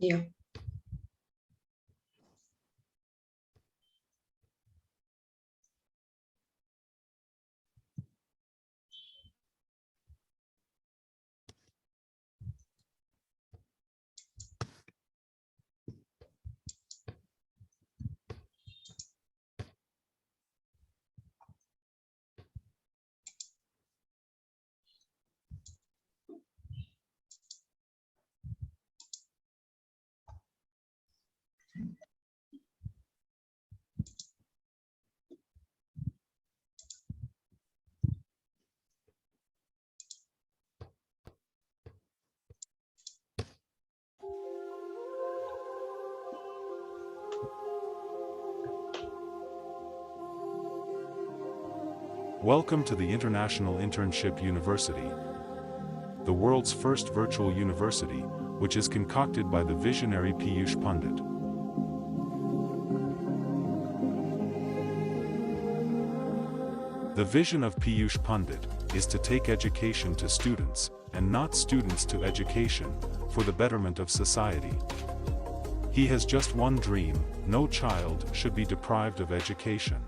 Yeah. Welcome to the International Internship University, the world's first virtual university, which is concocted by the visionary Piyush Pandit. The vision of Piyush Pandit is to take education to students, and not students to education, for the betterment of society. He has just one dream: no child should be deprived of education.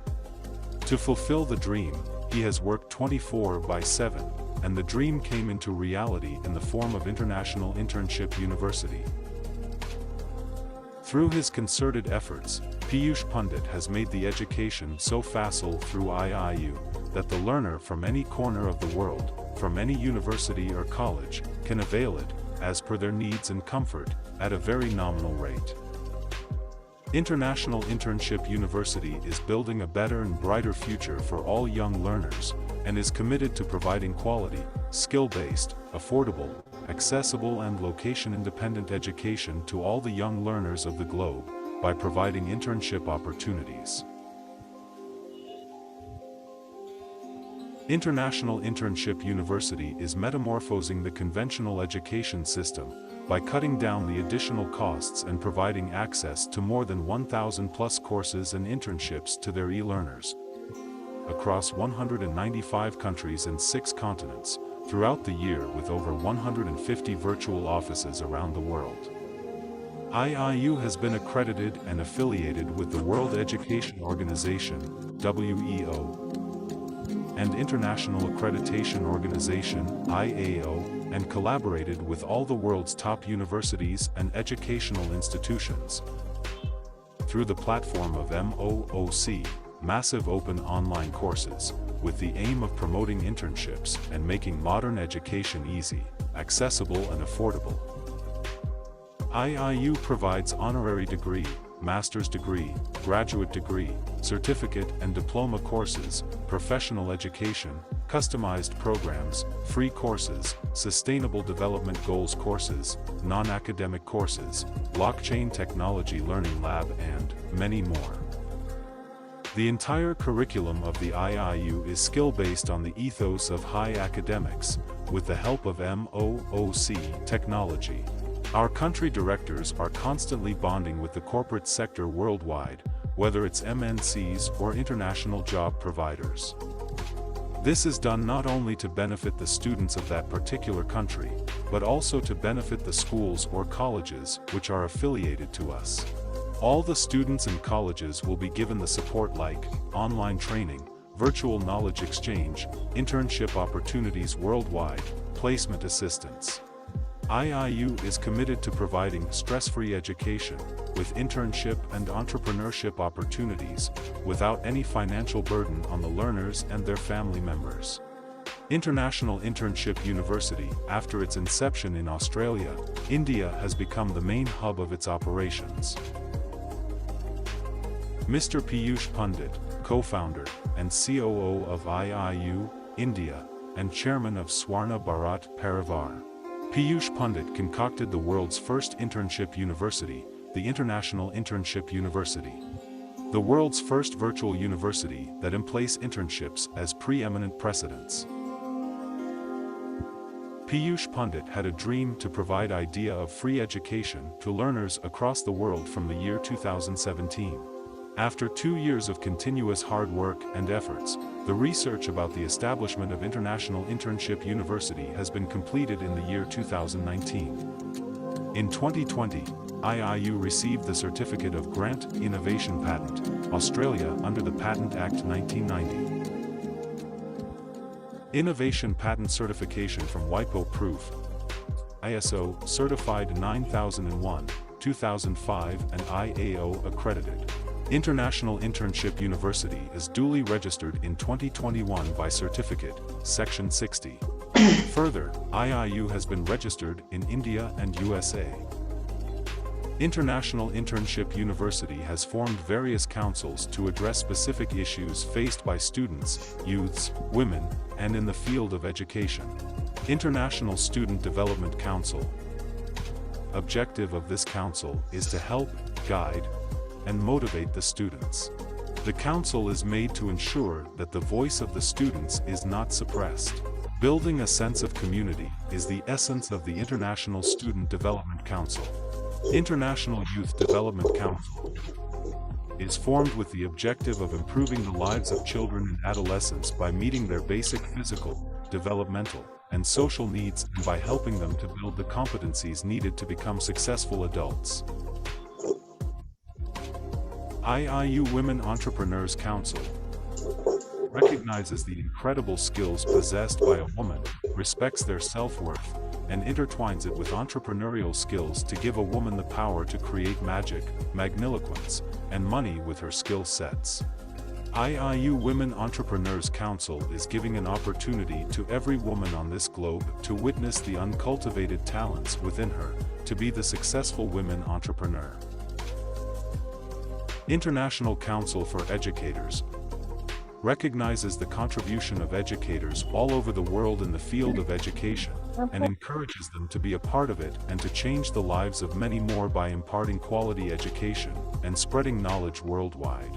To fulfill the dream, he has worked 24/7, and the dream came into reality in the form of International Internship University. Through his concerted efforts, Piyush Pandit has made the education so facile through IIU, that the learner from any corner of the world, from any university or college, can avail it, as per their needs and comfort, at a very nominal rate. International Internship University is building a better and brighter future for all young learners, and is committed to providing quality, skill-based, affordable, accessible and location-independent education to all the young learners of the globe, by providing internship opportunities. International Internship University is metamorphosing the conventional education system, by cutting down the additional costs and providing access to more than 1,000+ courses and internships to their e-learners across 195 countries and 6 continents, throughout the year, with over 150 virtual offices around the world. IIU has been accredited and affiliated with the World Education Organization, WEO, and International Accreditation Organization, IAO, and collaborated with all the world's top universities and educational institutions. Through the platform of MOOC, massive open online courses, with the aim of promoting internships and making modern education easy, accessible and affordable. IIU provides honorary degree, master's degree, graduate degree, certificate and diploma courses, professional education, customized programs, free courses, sustainable development goals courses, non-academic courses, blockchain technology learning lab and many more. The entire curriculum of the IIU is skill-based on the ethos of high academics, with the help of MOOC technology. Our country directors are constantly bonding with the corporate sector worldwide, whether it's MNCs or international job providers. This is done not only to benefit the students of that particular country, but also to benefit the schools or colleges which are affiliated to us. All the students and colleges will be given the support like online training, virtual knowledge exchange, internship opportunities worldwide, placement assistance. IIU is committed to providing stress-free education, with internship and entrepreneurship opportunities, without any financial burden on the learners and their family members. International Internship University, after its inception in Australia, India has become the main hub of its operations. Mr. Piyush Pandit, co-founder and COO of IIU, India, and chairman of Swarna Bharat Parivar, Piyush Pandit concocted the world's first internship university, the International Internship University. The world's first virtual university that emplaces internships as preeminent precedents. Piyush Pandit had a dream to provide idea of free education to learners across the world from the year 2017. After 2 years of continuous hard work and efforts, the research about the establishment of International Internship University has been completed in the year 2019. In 2020, IIU received the Certificate of Grant Innovation Patent, Australia under the Patent Act 1990. Innovation Patent Certification from WIPO Proof, ISO Certified 9001, 2005 and IAO accredited. International Internship University is duly registered in 2021 by Certificate, Section 60. Further, IIU has been registered in India and USA. International Internship University has formed various councils to address specific issues faced by students, youths, women, and in the field of education. International Student Development Council. Objective of this council is to help, guide, and motivate the students. The council is made to ensure that the voice of the students is not suppressed. Building a sense of community is the essence of the International Student Development Council. International Youth Development Council is formed with the objective of improving the lives of children and adolescents by meeting their basic physical, developmental, and social needs and by helping them to build the competencies needed to become successful adults. IIU Women Entrepreneurs Council recognizes the incredible skills possessed by a woman, respects their self-worth, and intertwines it with entrepreneurial skills to give a woman the power to create magic, magniloquence, and money with her skill sets. IIU Women Entrepreneurs Council is giving an opportunity to every woman on this globe to witness the uncultivated talents within her, to be the successful women entrepreneur. International Council for Educators recognizes the contribution of educators all over the world in the field of education, and encourages them to be a part of it and to change the lives of many more by imparting quality education and spreading knowledge worldwide.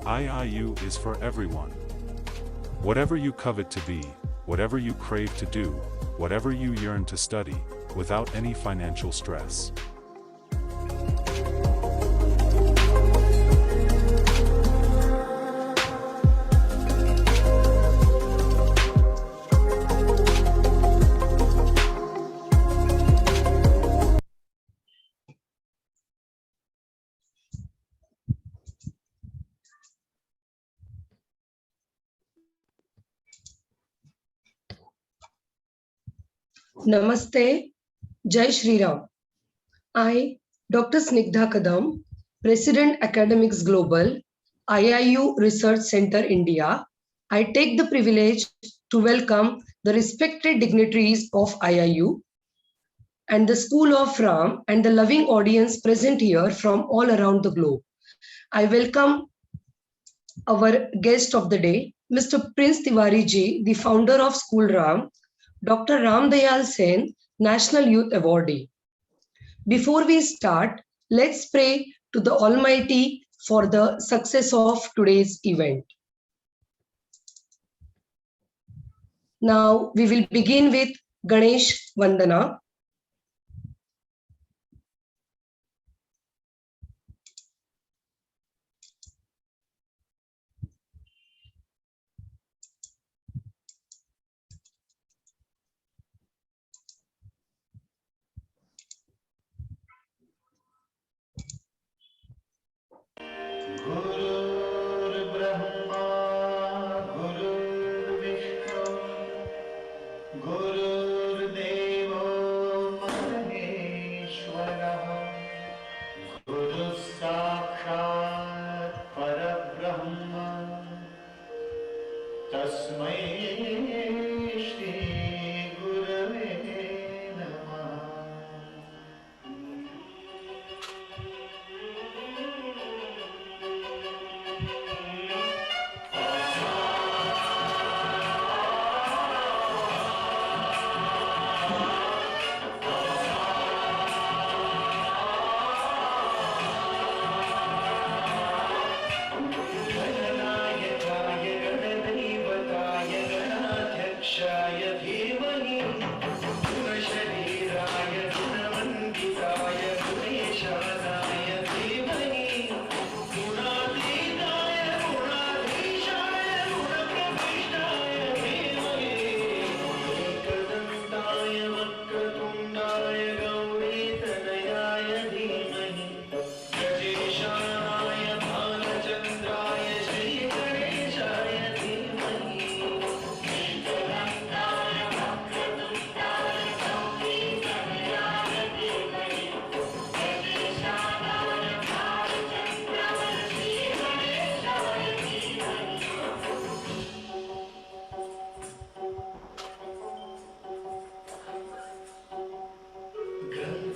IIU is for everyone. Whatever you covet to be, whatever you crave to do, whatever you yearn to study, without any financial stress. Namaste, Jai Shri Ram. I, Dr. Snigdha Kadam, President Academics Global, IIU Research Center India, I take the privilege to welcome the respected dignitaries of IIU and the School of Ram and the loving audience present here from all around the globe. I welcome our guest of the day, Mr. Prince Tiwari ji, the founder of School Ram, Dr. Ram Dayal Sen, National Youth Awardee. Before we start, let's pray to the Almighty for the success of today's event. Now we will begin with Ganesh Vandana.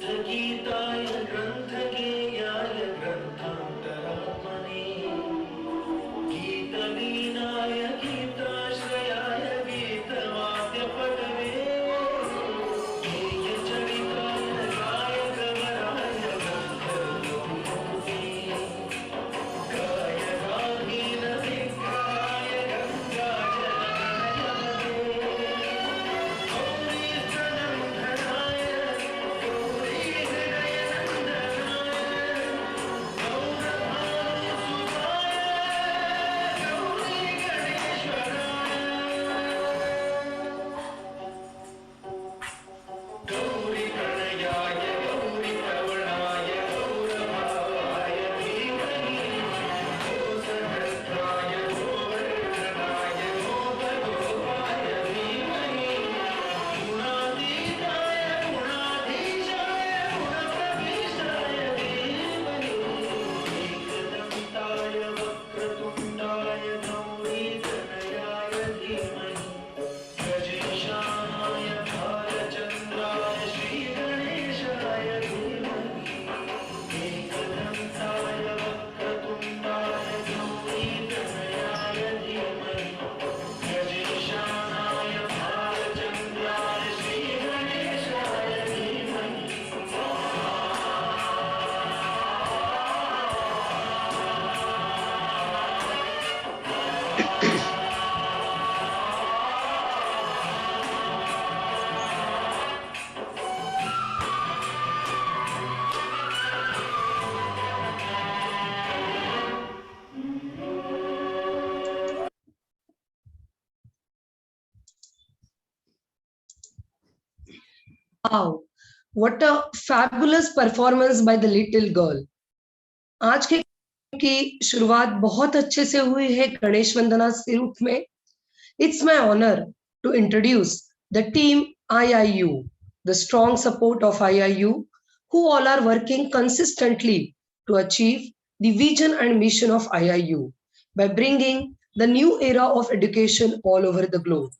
गीताय ग्रन्थगेयाय ग्रन्थान्तरात्मने गीतलीनाय गीताश्रयाय गीतवाद्यपटवे गेयचरिताय गायकवराय गन्धर्वविभूते गायकाधीनविग्रहाय गङ्गाजलगणयपते गौरीशनन्दनाय गौरीगणयाय गौरीप्रवणाय गौरभावाय धीमहि गोसहस्राय गोवर्धनाय गोपगोपाय धीमहि गुणातीताय गुणाधीशाय गुणप्रविष्टाय धीमहि एकदन्ताय वक्रतुण्डाय गौरीतनयाय धीमहि गजेशानाय भालचन्द्राय श्रीगणेशाय धीमहि एकदन्ताय वक्रतुण्डाय गौरीतनयाय धीमहि गजेशानाय भालचन्द्राय श्रीगणेशाय धीमहि Wow, what a fabulous performance by the little girl. आज के की शुरुआत बहुत अच्छे से हुई है गणेश वंदना के रूप में. It's my honor to introduce the team IIU, the strong support of IIU, who all are working consistently to achieve the vision and mission of IIU by bringing the new era of education all over the globe.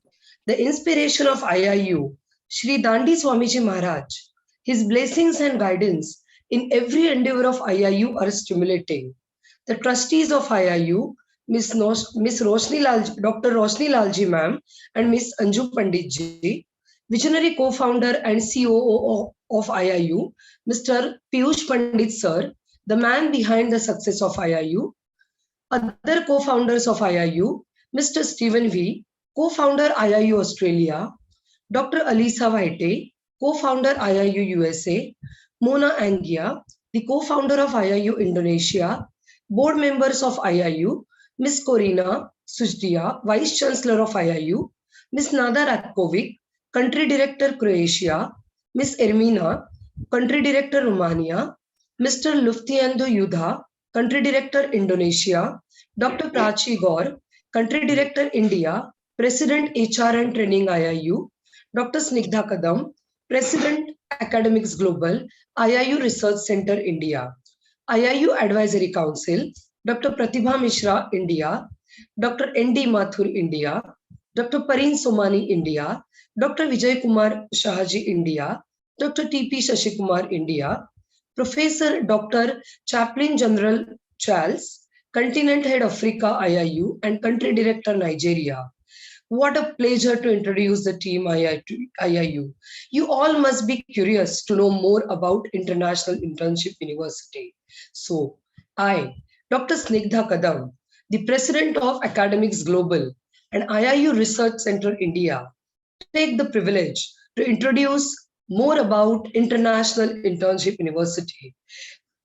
The inspiration of IIU, Shri Dandi Swamiji Maharaj, his blessings and guidance in every endeavor of IIU are stimulating. The trustees of IIU, Miss Roshni Lal, Dr. Roshni Lalji ma'am and Miss Anju Pandit ji, visionary co-founder and COO of IIU, Mr. Piyush Pandit sir, the man behind the success of IIU, other co-founders of IIU, Mr. Stephen V, co-founder IIU Australia, Dr. Alisa White, co-founder IIU USA, Mona Angia, the co-founder of IIU Indonesia, board members of IIU, Ms. Corina Sujdia, Vice Chancellor of IIU, Ms. Nada Ratkovic, Country Director Croatia, Ms. Ermina, Country Director Romania, Mr. Luftiando Yudha, Country Director Indonesia, Dr. Prachi Gaur, Country Director India, President HR and Training IIU, Dr. Snigdha Kadam, President Academics Global, IIU Research Center India, IIU Advisory Council, Dr. Pratibha Mishra India, Dr. N.D. Mathur India, Dr. Pareen Somani India, Dr. Vijay Kumar Shahaji India, Dr. T.P. Shashikumar India, Professor Dr. Chaplain General Charles, Continent Head Africa IIU and Country Director Nigeria. What a pleasure to introduce the team IIU. You all must be curious to know more about International Internship University. So, I, Dr. Snigdha Kadam, the President of Academics Global and IIU Research Center India, take the privilege to introduce more about International Internship University,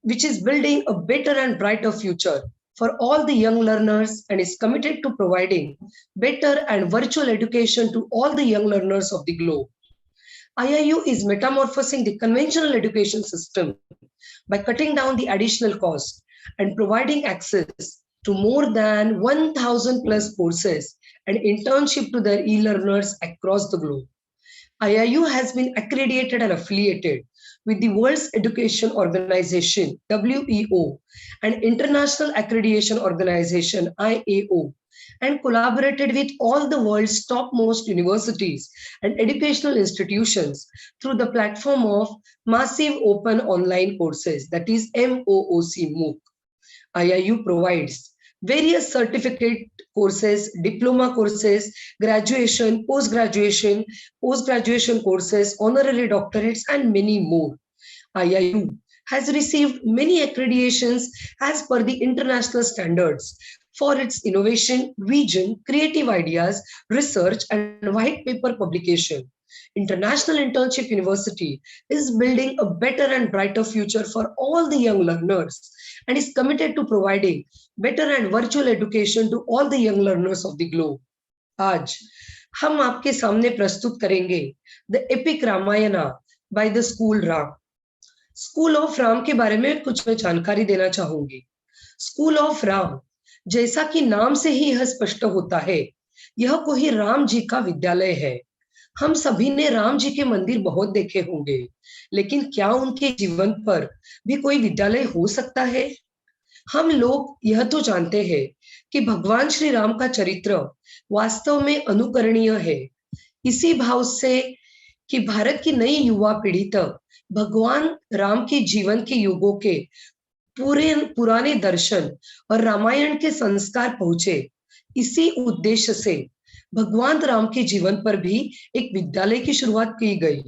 which is building a better and brighter future for all the young learners and is committed to providing better and virtual education to all the young learners of the globe. IIU is metamorphosing the conventional education system by cutting down the additional cost and providing access to more than 1,000 plus courses and internship to their e-learners across the globe. IIU has been accredited and affiliated with the World Education Organization, WEO, and International Accreditation Organization, IAO, and collaborated with all the world's topmost universities and educational institutions through the platform of Massive Open Online Courses, that is MOOC. IIU provides various certificate courses, diploma courses, graduation, post-graduation courses, honorary doctorates, and many more. IIU has received many accreditations as per the international standards for its innovation, vision, creative ideas, research, and white paper publication. International Internship University is building a better and brighter future for all the young learners and is committed to providing better and virtual education to all the young learners of the globe. आज हम आपके सामने प्रस्तुत करेंगे the epic Ramayana by the school Ram. School of Ram के बारे में कुछ मैं जानकारी देना चाहूंगी। स्कूल ऑफ राम, जैसा कि नाम से ही यह स्पष्ट होता है, यह कोई राम जी का विद्यालय है। हम सभी ने राम जी के मंदिर बहुत देखे होंगे, लेकिन क्या उनके जीवन पर भी कोई विद्यालय हो सकता है? हम लोग यह तो जानते हैं कि भगवान श्री राम का चरित्र वास्तव में अनुकरणीय है। इसी भाव से कि भारत की नई युवा पीढ़ी तक भगवान राम के जीवन के युगों के पुराने दर्शन और रामायण के संस्कार पहुंचे, इसी उद्देश्य से भगवान राम के जीवन पर भी एक विद्यालय की शुरुआत की गई।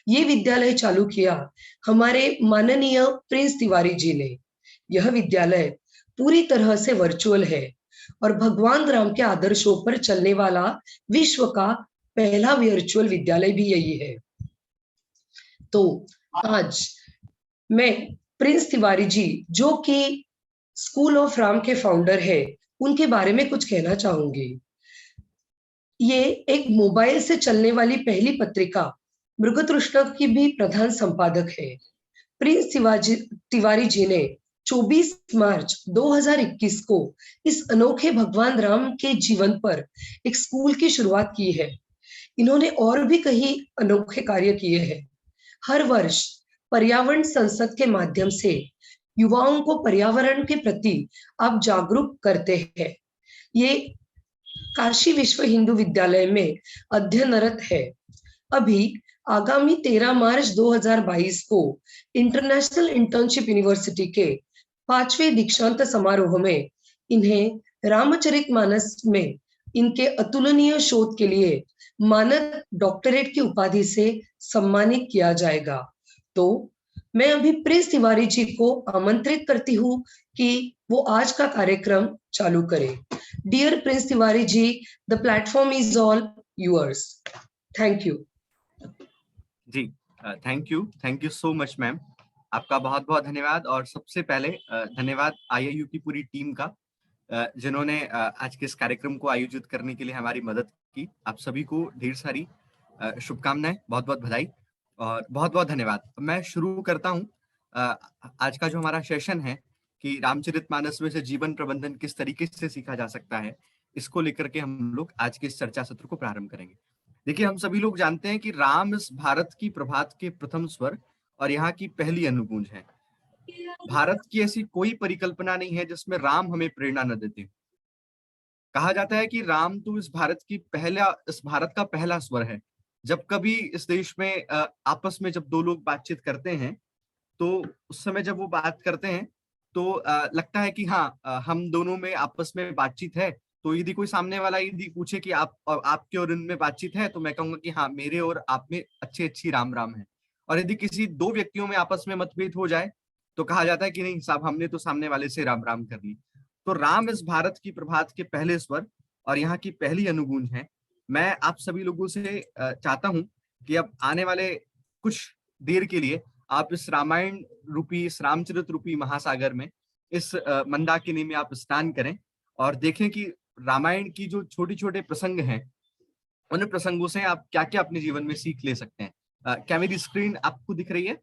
ये विद्यालय चालू किया हमारे माननीय प्रिंस तिवारी जी ने। यह विद्यालय पूरी तरह से वर्चुअल है और भगवान राम के आदर्शों पर चलने वाला विश्व का पहला वर्चुअल विद्यालय भी यही है। तो आज मैं प्रिंस तिवारी जी, जो कि स्कूल ऑफ राम के फाउंडर है, उनके बारे में कुछ कहना चाहूंगी। ये एक मोबाइल से चलने वाली पहली पत्रिका मृगतृष्णा की भी प्रधान संपादक है। प्रिंस तिवारी जी ने 24 मार्च 2021 को इस अनोखे भगवान राम के जीवन पर एक स्कूल की शुरुआत की है। इन्होंने और भी कई अनोखे कार्य किए हैं। हर वर्ष पर्यावरण संसद के माध्यम से युवाओं को पर्यावरण के प्रति आप जागरूक करते हैं। ये काशी विश्व हिंदू विद्यालय में अध्ययनरत है। अभी आगामी 13 मार्च 2022 को इंटरनेशनल इंटर्नशिप यूनिवर्सिटी के 5वें दीक्षांत समारोह में इन्हें रामचरितमानस में इनके अतुलनीय शोध के लिए मानद डॉक्टरेट की उपाधि से सम्मानित किया जाएगा। तो मैं अभी प्रिंस तिवारी जी को आमंत्रित करती हूँ कि वो आज का कार्यक्रम चालू करें। Dear Prince Tiwari ji, the platform is all yours. Thank you ji. Thank you so much ma'am. आपका बहुत बहुत धन्यवाद। और सबसे पहले धन्यवाद आईआईयू की पूरी टीम का, जिन्होंने आज के इस कार्यक्रम को आयोजित करने के लिए हमारी मदद की। आप सभी को ढेर सारी शुभकामनाएं, बहुत बहुत बधाई और बहुत बहुत धन्यवाद। मैं शुरू करता हूं आज का जो हमारा सेशन है कि रामचरितमानस में से जीवन प्रबंधन किस तरीके से सीखा जा सकता है, इसको लेकर के हम लोग आज के इस चर्चा सत्र को प्रारंभ करेंगे। देखिए, हम सभी लोग जानते हैं कि राम इस भारत की प्रभात के प्रथम स्वर और यहाँ की पहली अनुगूंज है। भारत की ऐसी कोई परिकल्पना नहीं है जिसमें राम हमें प्रेरणा न देते। कहा जाता है कि राम तो इस भारत का पहला स्वर है। जब कभी इस देश में आपस में जब दो लोग बातचीत करते हैं, तो उस समय जब वो बात करते हैं तो लगता है कि हाँ, हम दोनों में आपस में बातचीत है। तो यदि कोई सामने वाला यदि पूछे कि आपके और इनमें बातचीत है, तो मैं कहूंगा कि हाँ, मेरे और आप में अच्छी राम राम है। और यदि किसी दो व्यक्तियों में आपस में मतभेद हो जाए तो कहा जाता है कि नहीं साहब, हमने तो सामने वाले से राम राम कर ली। तो राम इस भारत की प्रभात के पहले स्वर और यहाँ की पहली अनुगूंज है। मैं आप सभी लोगों से चाहता हूं कि अब आने वाले कुछ देर के लिए आप इस रामायण रूपी, इस रामचरित रूपी महासागर में, इस मंदाकिनी में आप स्नान करें और देखें कि रामायण की जो छोटे छोटे प्रसंग हैं, उन प्रसंगों से आप क्या क्या अपने जीवन में सीख ले सकते हैं। क्या मेरी स्क्रीन आपको दिख रही है?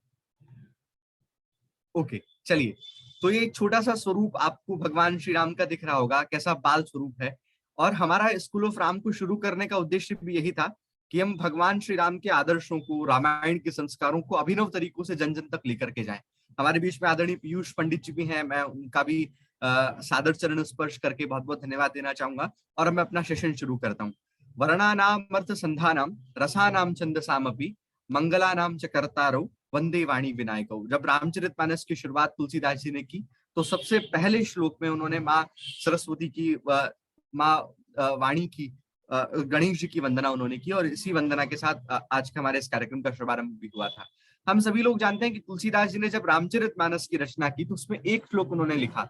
ओके, चलिए। तो ये एक छोटा सा स्वरूप आपको भगवान श्री राम का दिख रहा होगा, कैसा बाल स्वरूप है। और हमारा स्कूल ऑफ राम को शुरू करने का उद्देश्य भी यही था कि हम भगवान श्री राम के आदर्शों को, रामायण के संस्कारों को अभिनव तरीकों से जन जन तक लेकर के जाएं। हमारे बीच में आदरणीय पीयूष पंडित जी भी हैं, मैं उनका भी सादर चरण स्पर्श करके बहुत बहुत धन्यवाद देना चाहूंगा। और मैं अपना सेशन शुरू करता हूँ। वर्णानाम अर्थ संधानम रसानाम छंदसामपि मंगलानाम च कर्तारो वंदे वाणी विनायको। जब रामचरितमानस की शुरुआत तुलसीदास जी ने की तो सबसे पहले श्लोक में उन्होंने माँ सरस्वती की माँ वाणी की गणेश जी की वंदना उन्होंने की, और इसी वंदना के साथ आज के हमारे इस कार्यक्रम का शुभारंभ भी हुआ था। हम सभी लोग जानते हैं कि तुलसीदास जी ने जब रामचरितमानस की रचना की तो उसमें एक श्लोक उन्होंने लिखा,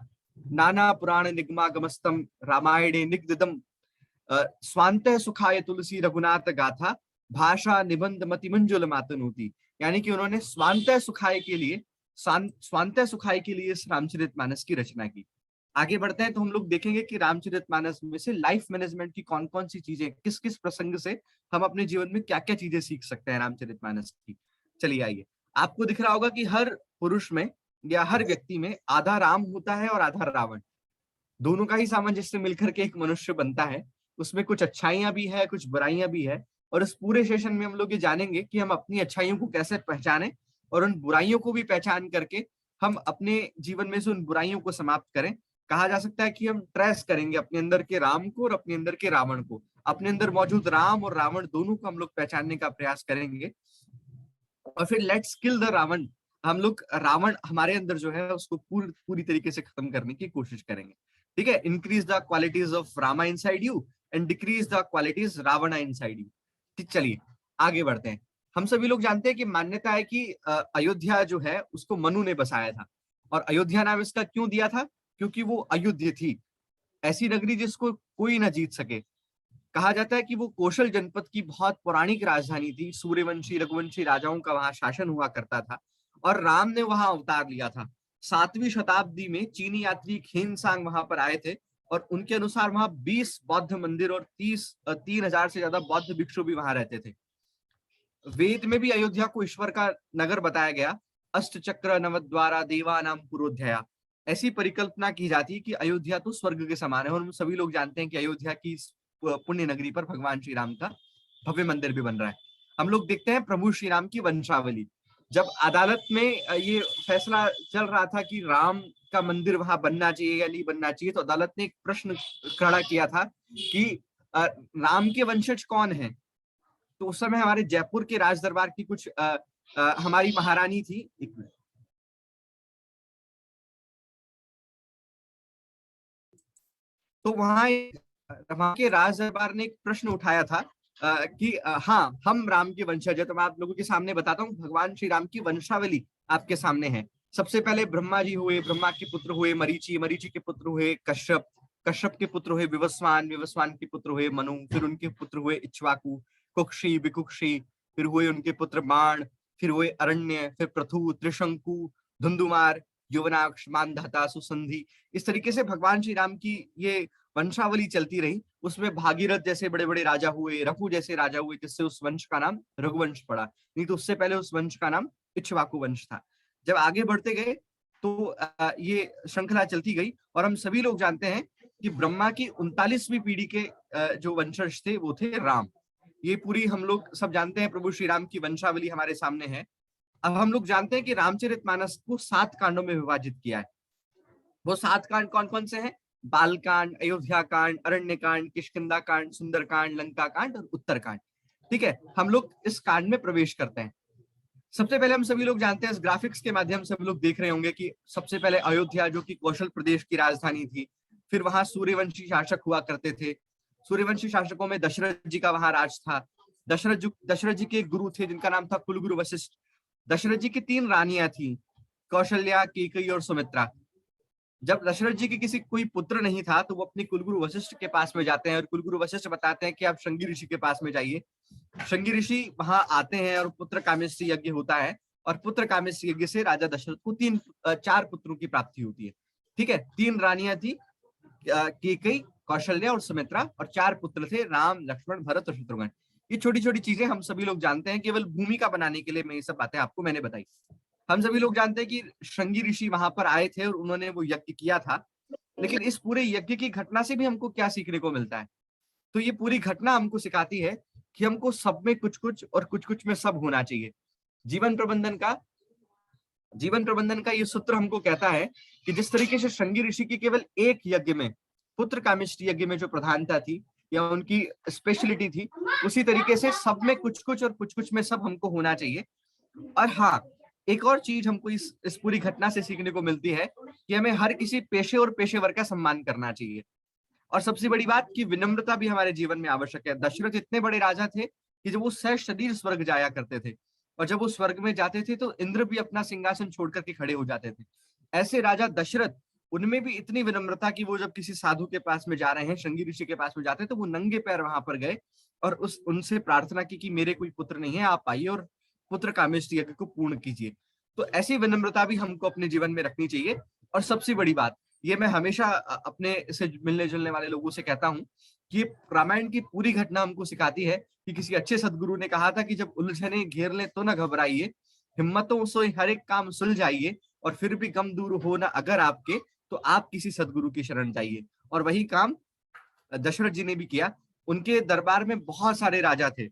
नाना पुराण निगमागमस्तम रामायणे निगदिदम स्वांत सुखाय तुलसी रघुनाथ गाथा भाषा निबंध मति मंजुल मातनुति। यानी कि उन्होंने स्वांत सुखाय के लिए इस रामचरितमानस की रचना की। आगे बढ़ते हैं तो हम लोग देखेंगे कि रामचरितमानस में से लाइफ मैनेजमेंट की कौन कौन सी चीजें, किस किस प्रसंग से हम अपने जीवन में क्या क्या चीजें सीख सकते हैं रामचरितमानस की। चलिए आइए, आपको दिख रहा होगा कि हर पुरुष में या हर व्यक्ति में आधा राम होता है और आधा रावण, दोनों का ही सामंजस्य मिलकर के एक मनुष्य बनता है। उसमें कुछ अच्छाइयां भी है, कुछ बुराइयां भी है, और इस पूरे सेशन में हम लोग ये जानेंगे कि हम अपनी अच्छाइयों को कैसे पहचानें और उन बुराइयों को भी पहचान करके हम अपने जीवन में से उन बुराइयों को समाप्त करें। कहा जा सकता है कि हम ट्रेस करेंगे अपने अंदर के राम को और अपने अंदर के रावण को, अपने अंदर मौजूद राम और रावण दोनों को हम लोग पहचानने का प्रयास करेंगे। और फिर लेट्स किल द रावण, हम लोग रावण हमारे अंदर जो है उसको पूरी तरीके से खत्म करने की कोशिश करेंगे। ठीक है, increase the qualities of Rama inside you and decrease the qualities Ravana inside you. ठीक, चलिए आगे बढ़ते हैं। हम सभी लोग जानते हैं कि मान्यता है कि अयोध्या जो है उसको मनु ने बसाया था, और अयोध्या नाम इसका क्यों दिया था, क्योंकि वो अयुध्य थी, ऐसी नगरी जिसको कोई ना जीत सके। कहा जाता है कि वो कौशल जनपद की बहुत पौराणिक राजधानी थी, सूर्यवंशी रघुवंशी राजाओं का वहां शासन हुआ करता था, और राम ने वहां अवतार लिया था। 7वीं शताब्दी में चीनी यात्री खेनसांग वहां पर आए थे, और उनके अनुसार वहां 20 बौद्ध मंदिर और 3,000 से ज्यादा बौद्ध भिक्षु भी वहां रहते थे। वेद में भी अयोध्या को ईश्वर का नगर बताया गया, अष्टचक्र नवद्वारा देवानाम पुरोध्या। ऐसी परिकल्पना की जाती है कि अयोध्या तो स्वर्ग के समान है, और हम सभी लोग जानते हैं कि अयोध्या की पुण्य नगरी पर भगवान श्री राम का भव्य मंदिर भी बन रहा है। हम लोग देखते हैं प्रभु श्री राम की वंशावली। जब अदालत में ये फैसला चल रहा था कि राम का मंदिर वहां बनना चाहिए या नहीं बनना चाहिए, तो अदालत ने एक प्रश्न खड़ा किया था कि राम के वंशज कौन है। तो उस समय हमारे जयपुर के राज दरबार की कुछ हमारी महारानी थी, एक मिनट, तो वहां के राज दरबार ने एक प्रश्न उठाया था कि हाँ हम राम के वंशज है। तो मैं आप लोगों के सामने बताता हूँ, भगवान श्री राम की वंशावली आपके सामने है। सबसे पहले ब्रह्मा जी हुए, ब्रह्मा के पुत्र हुए मरीचि, मरीचि के पुत्र हुए कश्यप, कश्यप के पुत्र हुए विवस्वान, विवस्वान के पुत्र हुए मनु, फिर उनके पुत्र हुए इक्ष्वाकु, कुक्षी, विकुक्षी, फिर हुए उनके पुत्र बाण, फिर हुए अरण्य, फिर पृथु, त्रिशंकु, धुंधुमार, यौवनाक्ष, मानधाता, सुसंधि। इस तरीके से भगवान श्री राम की ये वंशावली चलती रही। उसमें भागीरथ जैसे बड़े बड़े राजा हुए, रघु जैसे राजा हुए, जिससे उस वंश का नाम रघुवंश पड़ा, नहीं तो उससे पहले उस वंश का नाम इक्ष्वाकु वंश था। जब आगे बढ़ते गए तो ये श्रृंखला चलती गई, और हम सभी लोग जानते हैं कि ब्रह्मा की 39वीं पीढ़ी के जो वंशज थे वो थे राम। ये पूरी हम लोग सब जानते हैं, प्रभु श्री राम की वंशावली हमारे सामने है। अब हम लोग जानते हैं कि रामचरितमानस को 7 कांडों में विभाजित किया है। वो 7 कांड कौन कौन से हैं? बाल कांड, अयोध्या कांड, अरण्य कांड, किष्किंधा कांड, सुंदर कांड, लंका कांड और उत्तर कांड। ठीक है, हम लोग इस कांड में प्रवेश करते हैं। सबसे पहले हम सभी लोग जानते हैं, इस ग्राफिक्स के माध्यम से हम लोग देख रहे होंगे कि सबसे पहले अयोध्या जो कि कौशल प्रदेश की राजधानी थी, फिर वहां सूर्यवंशी शासक हुआ करते थे। सूर्यवंशी शासकों में दशरथ जी का वहां राज था। दशरथ जी के एक गुरु थे जिनका नाम था कुलगुरु वशिष्ठ। दशरथ जी की 3 रानियां थी, कौशल्या, कैकेयी और सुमित्रा। जब दशरथ जी के किसी कोई पुत्र नहीं था तो वो अपने कुलगुरु वशिष्ठ के पास में जाते हैं, और कुलगुरु वशिष्ठ बताते हैं कि आप श्रृंगी ऋषि के पास में जाइए। श्रृंगी ऋषि वहां आते हैं और पुत्र कामेष्टि यज्ञ होता है, और पुत्र कामेष्टि यज्ञ से राजा दशरथ को 4 पुत्रों की प्राप्ति होती है। ठीक है, 3 रानियां थी, कैकेयी, कौशल्या और सुमित्रा, और 4 पुत्र थे, राम, लक्ष्मण, भरत और शत्रुघ्न। ये छोटी छोटी चीजें हम सभी लोग जानते हैं, केवल भूमिका बनाने के लिए मैं ये सब बातें आपको मैंने बताई। हम सभी लोग जानते हैं कि श्रृंगी ऋषि वहां पर आए थे और उन्होंने वो यज्ञ किया था, लेकिन इस पूरे यज्ञ की घटना से भी हमको क्या सीखने को मिलता है? तो ये पूरी घटना हमको सिखाती है कि हमको सब में कुछ कुछ और कुछ कुछ में सब होना चाहिए। जीवन प्रबंधन का जीवन प्रबंधन का ये सूत्र हमको कहता है कि जिस तरीके से श्रृंगी ऋषि की केवल एक यज्ञ में, पुत्र कामेष्टि यज्ञ में जो प्रधानता थी या उनकी स्पेशलिटी थी, उसी तरीके से सब में कुछ कुछ और कुछ कुछ में सब हमको होना चाहिए। और हाँ, एक और चीज हमको इस पूरी घटना से सीखने को मिलती है कि हमें हर किसी पेशे और पेशेवर का सम्मान करना चाहिए। और सबसे बड़ी बात कि विनम्रता भी हमारे जीवन में आवश्यक है। दशरथ इतने बड़े राजा थे कि जब वो सहशरीर स्वर्ग जाया करते थे, और जब वो स्वर्ग में जाते थे तो इंद्र भी अपना सिंहासन छोड़ करके खड़े हो जाते थे। ऐसे राजा दशरथ, उनमें भी इतनी विनम्रता कि वो जब किसी साधु के पास में जा रहे हैं, श्रृंगी ऋषि के पास में जाते हैं, तो वो नंगे पैर वहां पर गए और उनसे प्रार्थना की कि मेरे कोई पुत्र नहीं है, आप आइए और पुत्र कामेष्टि यज्ञ को पूर्ण कीजिए। तो ऐसी विनम्रता भी हमको अपने जीवन में रखनी चाहिए। और सबसे बड़ी बात, ये मैं हमेशा अपने से मिलने जुलने वाले लोगों से कहता हूँ कि रामायण की पूरी घटना हमको सिखाती है कि किसी अच्छे सदगुरु ने कहा था कि जब उलझने घेर ले तो न घबराइए, हिम्मतों से हर एक काम सुलझाइए, और फिर भी गम दूर हो ना अगर आपके, तो आप किसी सदगुरु की शरण जाइए। और वही काम दशरथ जी ने भी किया। उनके दरबार में बहुत सारे राजा थे,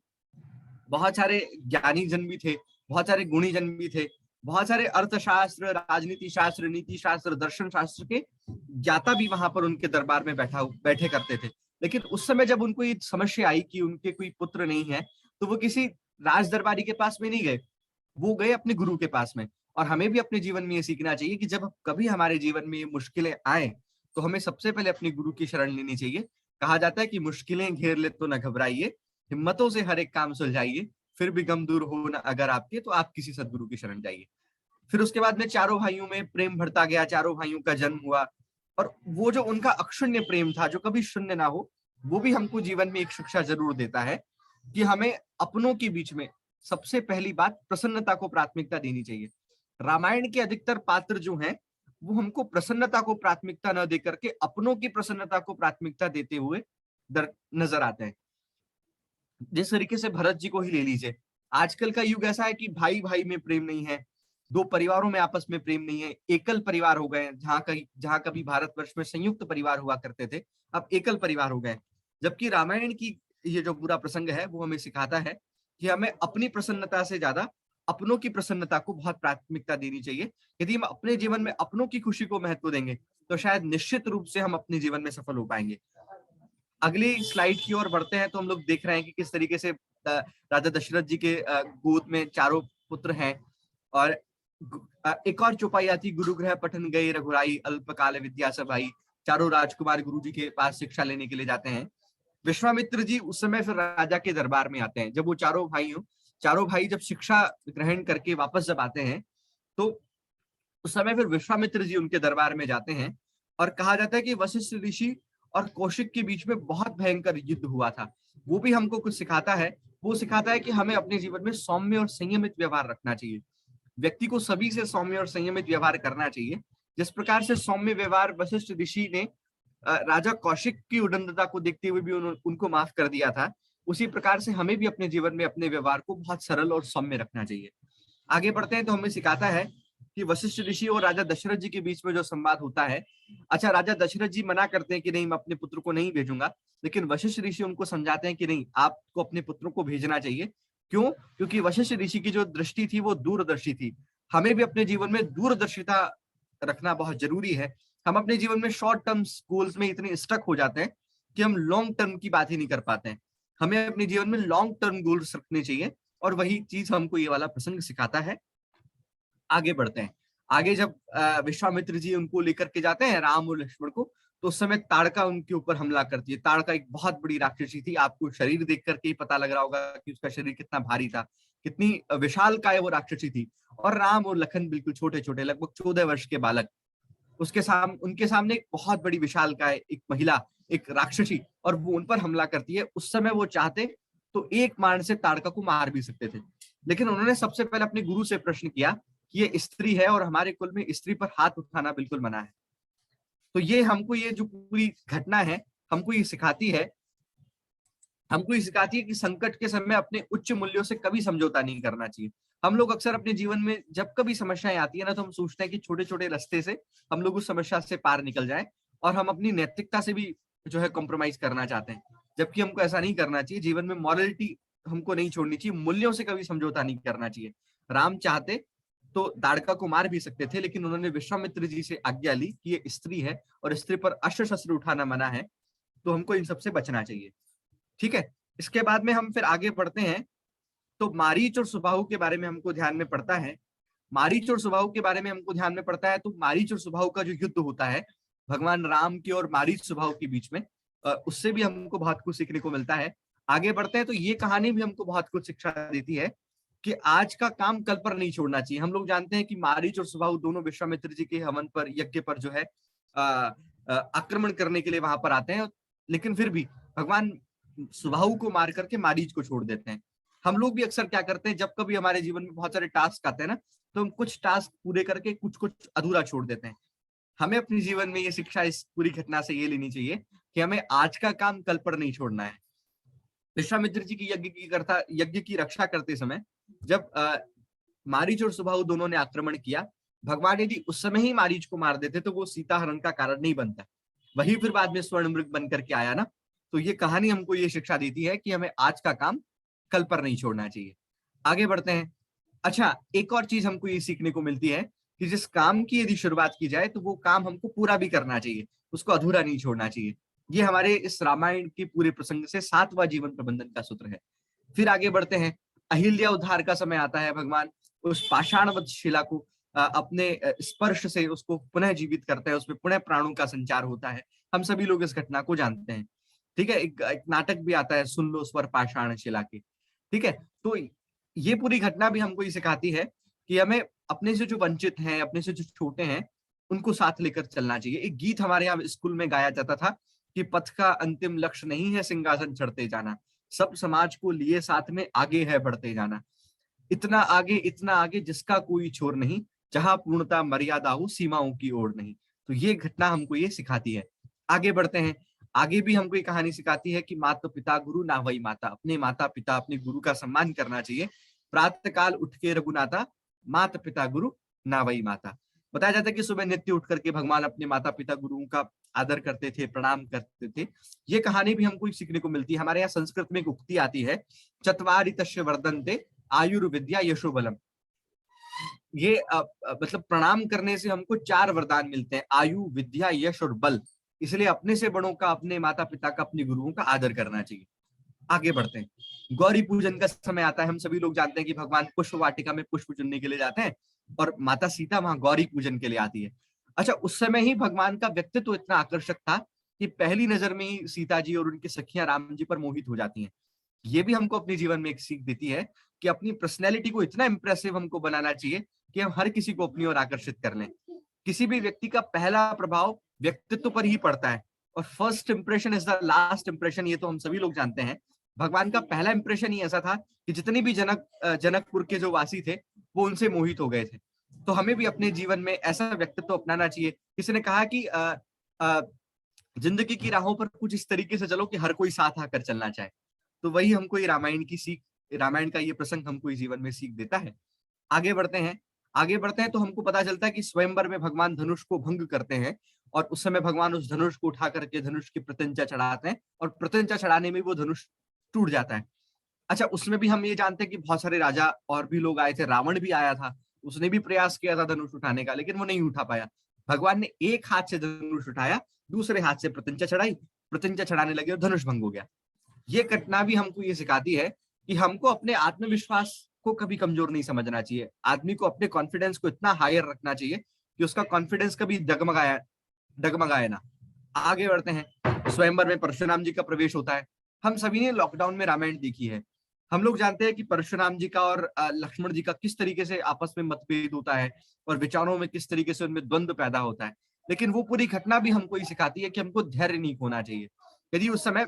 बहुत सारे ज्ञानी जन भी थे, बहुत सारे गुणी जन भी थे, बहुत सारे अर्थशास्त्र, राजनीति शास्त्र, नीति शास्त्र, दर्शन शास्त्र के ज्ञाता भी वहां पर उनके दरबार में बैठे करते थे। लेकिन उस समय जब उनको ये समस्या आई कि उनके कोई पुत्र नहीं है, तो वो किसी राज दरबारी के पास में नहीं गए, वो गए अपने गुरु के पास में। और हमें भी अपने जीवन में ये सीखना चाहिए कि जब कभी हमारे जीवन में ये मुश्किलें आए, तो हमें सबसे पहले अपने गुरु की शरण लेनी चाहिए। कहा जाता है कि मुश्किलें घेर ले तो न घबराइए, हिम्मतों से हर एक काम सुलझाइए, फिर भी गम दूर हो ना अगर आपके, तो आप किसी सदगुरु की शरण जाइए। फिर उसके बाद में चारों भाइयों में प्रेम बढ़ता गया, चारों भाइयों का जन्म हुआ, और वो जो उनका अक्षुण्य प्रेम था, जो कभी शून्य ना हो, वो भी हमको जीवन में एक शिक्षा जरूर देता है कि हमें अपनों के बीच में सबसे पहली बात प्रसन्नता को प्राथमिकता देनी चाहिए। रामायण के अधिकतर पात्र जो हैं, वो हमको प्रसन्नता को प्राथमिकता न देकर के अपनों की प्रसन्नता को प्राथमिकता देते हुए नजर आते हैं। जिस तरीके से भरत जी को ही ले लीजिए, आजकल का युग ऐसा है कि भाई भाई में प्रेम नहीं है, दो परिवारों में आपस में प्रेम नहीं है, एकल परिवार हो गए। जहां कभी भारतवर्ष में संयुक्त परिवार हुआ करते थे, अब एकल परिवार हो गए। जबकि रामायण की ये जो पूरा प्रसंग है, वो हमें सिखाता है कि हमें अपनी प्रसन्नता से ज्यादा अपनों की प्रसन्नता को बहुत प्राथमिकता देनी चाहिए। यदि हम अपने जीवन में अपनों की खुशी को महत्व देंगे, तो शायद निश्चित रूप से हम अपने जीवन में सफल हो पाएंगे। अगली स्लाइड की ओर बढ़ते हैं तो हम लोग देख रहे हैं कि किस तरीके से राजा दशरथ जी के गोद में चारों पुत्र हैं। और एक और चौपाई आती, गुरु गृह पठन गए रघुराई, अल्पकाल विद्या सभाई। चारों राजकुमार गुरु जी के पास शिक्षा लेने के लिए जाते हैं। विश्वामित्र जी उस समय फिर राजा के दरबार में आते हैं। जब वो चारों भाई जब शिक्षा ग्रहण करके वापस जब आते हैं, तो उस समय फिर विश्वामित्र जी उनके दरबार में जाते हैं। और कहा जाता है कि वशिष्ठ ऋषि और कौशिक के बीच में बहुत भयंकर युद्ध हुआ था। वो भी हमको कुछ सिखाता है। वो सिखाता है कि हमें अपने जीवन में सौम्य और संयमित व्यवहार रखना चाहिए। व्यक्ति को सभी से सौम्य और संयमित व्यवहार करना चाहिए। जिस प्रकार से सौम्य व्यवहार वशिष्ठ ऋषि ने राजा कौशिक की उदंडता को देखते हुए भी उनको माफ कर दिया था, उसी प्रकार से हमें भी अपने जीवन में अपने व्यवहार को बहुत सरल और सौम्य रखना चाहिए। आगे बढ़ते हैं तो हमें सिखाता है कि वशिष्ठ ऋषि और राजा दशरथ जी के बीच में जो संवाद होता है। अच्छा, राजा दशरथ जी मना करते हैं कि नहीं, मैं अपने पुत्र को नहीं भेजूंगा, लेकिन वशिष्ठ ऋषि उनको समझाते हैं कि नहीं, आपको अपने पुत्रों को भेजना चाहिए। क्यों? क्योंकि वशिष्ठ ऋषि की जो दृष्टि थी वो दूरदर्शी थी। हमें भी अपने जीवन में दूरदर्शिता रखना बहुत जरूरी है। हम अपने जीवन में शॉर्ट टर्म गोल्स में इतने स्टक हो जाते हैं कि हम लॉन्ग टर्म की बात ही नहीं कर पाते हैं। हमें अपने जीवन में लॉन्ग टर्म गोल्स रखने चाहिए, और वही चीज हमको ये वाला प्रसंग सिखाता है। आगे बढ़ते हैं। आगे जब विश्वामित्र जी उनको लेकर के जाते हैं, राम और लक्ष्मण को, तो उस समय ताड़का उनके ऊपर हमला करती है। ताड़का एक बहुत बड़ी राक्षसी थी। आपको शरीर देख करके ही पता लग रहा होगा कि उसका शरीर कितना भारी था, कितनी विशालकाय वो राक्षसी थी। और राम और लखन बिल्कुल छोटे छोटे, लगभग 14 वर्ष के बालक, उनके सामने एक बहुत बड़ी विशालकाय एक महिला, एक राक्षसी, और वो उन पर हमला करती है। उस समय वो चाहते तो एक बाण से ताड़का को मार भी सकते थे, लेकिन उन्होंने सबसे पहले अपने गुरु से प्रश्न किया कि ये स्त्री है और हमारे कुल में स्त्री पर हाथ उठाना बिल्कुल मना है। तो ये हमको, ये जो पूरी घटना है, हमको ये सिखाती है कि संकट के समय अपने उच्च मूल्यों से कभी समझौता नहीं करना चाहिए। हम लोग अक्सर अपने जीवन में जब कभी समस्याएं आती है ना, तो हम सोचते हैं कि छोटे छोटे रास्ते से हम लोग उस समस्या से पार निकल जाएं, और हम अपनी नैतिकता से भी जो है कॉम्प्रोमाइज करना चाहते हैं। जबकि हमको ऐसा नहीं करना चाहिए। जीवन में मॉरलिटी हमको नहीं छोड़नी चाहिए, मूल्यों से कभी समझौता नहीं करना चाहिए। राम चाहते तो दाड़का को मार भी सकते थे, लेकिन उन्होंने विश्वामित्र जी से आज्ञा ली कि ये स्त्री है और स्त्री पर अस्त्र शस्त्र उठाना मना है, तो हमको इन सबसे बचना चाहिए। ठीक है, इसके बाद में हम फिर आगे बढ़ते हैं। तो मारीच और सुबाहु के बारे में हमको ध्यान में पड़ता है। मारीच और सुबाहु के बारे में हमको ध्यान में पड़ता है। तो मारीच और सुबाहु का जो युद्ध होता है भगवान राम के और मारीच सुबाहु के बीच में, उससे भी हमको बहुत कुछ सीखने को मिलता है। आगे बढ़ते हैं तो ये कहानी भी हमको बहुत कुछ शिक्षा देती है कि आज का काम कल पर नहीं छोड़ना चाहिए। हम लोग जानते हैं कि मारीच और सुबाहु दोनों विश्वामित्र जी के हवन पर, यज्ञ पर जो है आक्रमण करने के लिए वहां पर आते हैं, लेकिन फिर भी भगवान सुबाहु को मार करके मारीच को छोड़ देते हैं। हम लोग भी अक्सर क्या करते हैं, जब कभी हमारे जीवन में बहुत सारे टास्क आते हैं ना, तो हम कुछ टास्क पूरे करके कुछ कुछ अधूरा छोड़ देते हैं। हमें अपने जीवन में ये शिक्षा इस पूरी घटना से ये लेनी चाहिए कि हमें आज का काम कल पर नहीं छोड़ना है। विश्वामित्र जी की यज्ञ की रक्षा करते समय जब मारीच और सुबाहु दोनों ने आक्रमण किया, भगवान यदि उस समय ही मारीच को मार देते तो वो सीता हरण का कारण नहीं बनता, वही फिर बाद में स्वर्ण मृग बन करके आया ना। तो ये कहानी हमको ये शिक्षा देती है कि हमें आज का काम कल पर नहीं छोड़ना चाहिए। आगे बढ़ते हैं। अच्छा, एक और चीज हमको ये सीखने को मिलती है कि जिस काम की यदि शुरुआत की जाए तो वो काम हमको पूरा भी करना चाहिए, उसको अधूरा नहीं छोड़ना चाहिए। ये हमारे इस रामायण के पूरे प्रसंग से 7वां जीवन प्रबंधन का सूत्र है। फिर आगे बढ़ते हैं। अहिल्या उद्धार का समय आता है। भगवान उस पाषाणवत शिला को अपने स्पर्श से उसको पुनः जीवित करते हैं, उसमें पुनः प्राणों का संचार होता है। हम सभी लोग इस घटना को जानते हैं। ठीक है, एक नाटक भी आता है, सुन लो स्वर पाषाण शिला के। ठीक है, तो ये पूरी घटना भी हमको ये सिखाती है कि हमें अपने से जो वंचित हैं, अपने से जो छोटे हैं, उनको साथ लेकर चलना चाहिए। एक गीत हमारे यहाँ स्कूल में गाया जाता था कि पथ का अंतिम लक्ष्य नहीं है सिंहासन चढ़ते जाना, सब समाज को लिए साथ में आगे है बढ़ते जाना। इतना आगे जिसका कोई छोर नहीं, जहां पूर्णता मर्यादा हो सीमाओं की ओर नहीं। तो ये घटना हमको ये सिखाती है। आगे बढ़ते हैं। आगे भी हमको ये कहानी सिखाती है कि माता पिता गुरु ना वही माता, अपने माता पिता अपने गुरु का सम्मान करना चाहिए। प्रातः काल उठ के रघुनाथा, माता पिता गुरु ना वही माता। बताया जाता है कि सुबह नित्य उठ करके भगवान अपने माता पिता गुरुओं का आदर करते थे, प्रणाम करते थे। ये कहानी भी हमको सीखने को मिलती है। हमारे यहाँ संस्कृत में एक उक्ति आती है, चत्वारि तस्य वर्धन्ते आयुर्विद्या यशो बलम। ये मतलब प्रणाम करने से हमको 4 वरदान मिलते हैं, आयु, विद्या, यश और बल। इसलिए अपने से बड़ों का, अपने माता पिता का, अपने गुरुओं का आदर करना चाहिए। आगे बढ़ते हैं। गौरी पूजन का समय आता है। हम सभी लोग जानते हैं कि भगवान पुष्प वाटिका में पुष्प चुनने के लिए जाते हैं और माता सीता वहां गौरी पूजन के लिए आती है। अच्छा, उस समय ही भगवान का व्यक्तित्व इतना आकर्षक था कि पहली नजर में ही सीता जी और उनकी सखियां राम जी पर मोहित हो जाती हैं। ये भी हमको अपने जीवन में एक सीख देती है कि अपनी पर्सनैलिटी को इतना इंप्रेसिव हमको बनाना चाहिए कि हम हर किसी को अपनी ओर आकर्षित कर लें। किसी भी व्यक्ति का पहला प्रभाव व्यक्तित्व पर ही पड़ता है और first impression is the last impression, ये तो हम सभी लोग जानते हैं। भगवान का पहला इंप्रेशन ही ऐसा था कि जितने भी जनकपुर के जो वासी थे वो उनसे मोहित हो गए थे। तो हमें भी अपने जीवन में ऐसा व्यक्तित्व अपनाना चाहिए। किसी ने कहा कि जिंदगी की राहों पर कुछ इस तरीके से चलो कि हर कोई साथ आकर चलना चाहे। तो वही हमको ये रामायण का ये प्रसंग हमको इस जीवन में सीख देता है। आगे बढ़ते हैं तो हमको पता चलता है कि स्वयंवर में भगवान धनुष को भंग करते हैं और उस समय भगवान उस धनुष को उठा करके धनुष की प्रत्यंचा चढ़ाते हैं और प्रत्यंचा चढ़ाने में वो धनुष टूट जाता है। अच्छा, उसमें भी हम ये जानते हैं कि बहुत सारे राजा और भी लोग आए थे, रावण भी आया था, उसने भी प्रयास किया था धनुष उठाने का, लेकिन वो नहीं उठा पाया। भगवान ने एक हाथ से धनुष उठाया, दूसरे हाथ से प्रत्यंचा चढ़ाई, प्रत्यंचा चढ़ाने लगे और धनुष भंग हो गया। ये घटना भी हमको ये सिखाती है कि हमको अपने आत्मविश्वास को कभी कमजोर नहीं समझना चाहिए। आदमी को अपने कॉन्फिडेंस को इतना हायर रखना चाहिए कि उसका कॉन्फिडेंस कभी डगमगाए ना। आगे बढ़ते हैं। स्वयंवर में परशुराम जी का प्रवेश होता है। हम सभी ने लॉकडाउन में रामायण देखी है। हम लोग जानते हैं कि परशुराम जी का और लक्ष्मण जी का किस तरीके से आपस में मतभेद होता है और विचारों में किस तरीके से उनमें द्वंद्व पैदा होता है। लेकिन वो पूरी घटना भी हमको ये सिखाती है कि हमको धैर्य नहीं खोना चाहिए। यदि उस समय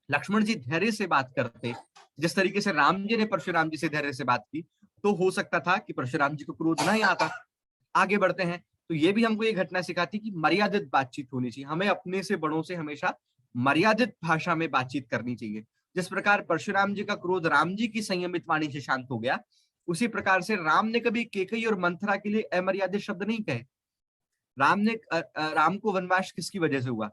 लक्ष्मण जी धैर्य से बात करते, जिस तरीके से राम जी ने परशुराम जी से धैर्य से बात की, तो हो सकता था कि परशुराम जी को क्रोध नहीं आता। आगे बढ़ते हैं तो ये भी हमको ये घटना सिखाती कि मर्यादित बातचीत होनी चाहिए। हमें अपने से बड़ों से हमेशा मर्यादित भाषा में बातचीत करनी चाहिए। जिस प्रकार परशुराम जी का क्रोध राम जी की संयमित वाणी से शांत हो गया, उसी प्रकार से राम ने कभी केकई और मंथरा के लिए अमर्यादित शब्द नहीं कहे। राम को वनवास किसकी वजह से हुआ?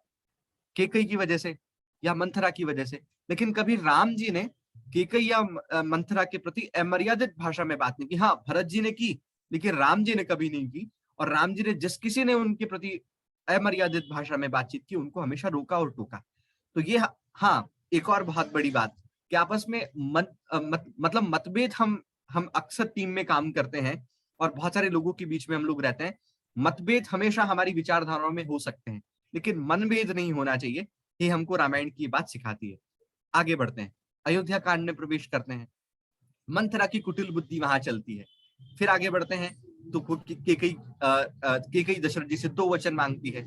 केकई की वजह से या मंथरा की वजह से। लेकिन कभी राम जी ने केकई या मंथरा के प्रति अमर्यादित भाषा में बात नहीं की। हाँ, भरत जी ने की, लेकिन राम जी ने कभी नहीं की। और राम जी ने जिस किसी ने उनके प्रति अमर्यादित भाषा में बातचीत की, उनको हमेशा रोका और टोका। तो ये हाँ, एक और बहुत बड़ी बात कि आपस में मतलब मतभेद हम अक्सर टीम में काम करते हैं और बहुत सारे लोगों के बीच में हम लोग रहते हैं। मतभेद हमेशा हमारी विचारधाराओं में हो सकते हैं, लेकिन मनभेद नहीं होना चाहिए। ये हमको रामायण की बात सिखाती है। आगे बढ़ते हैं, अयोध्या कांड में प्रवेश करते हैं। मंथरा की कुटिल बुद्धि वहां चलती है। फिर आगे बढ़ते हैं तो केकई दशरथ जी से 2 वचन मांगती है।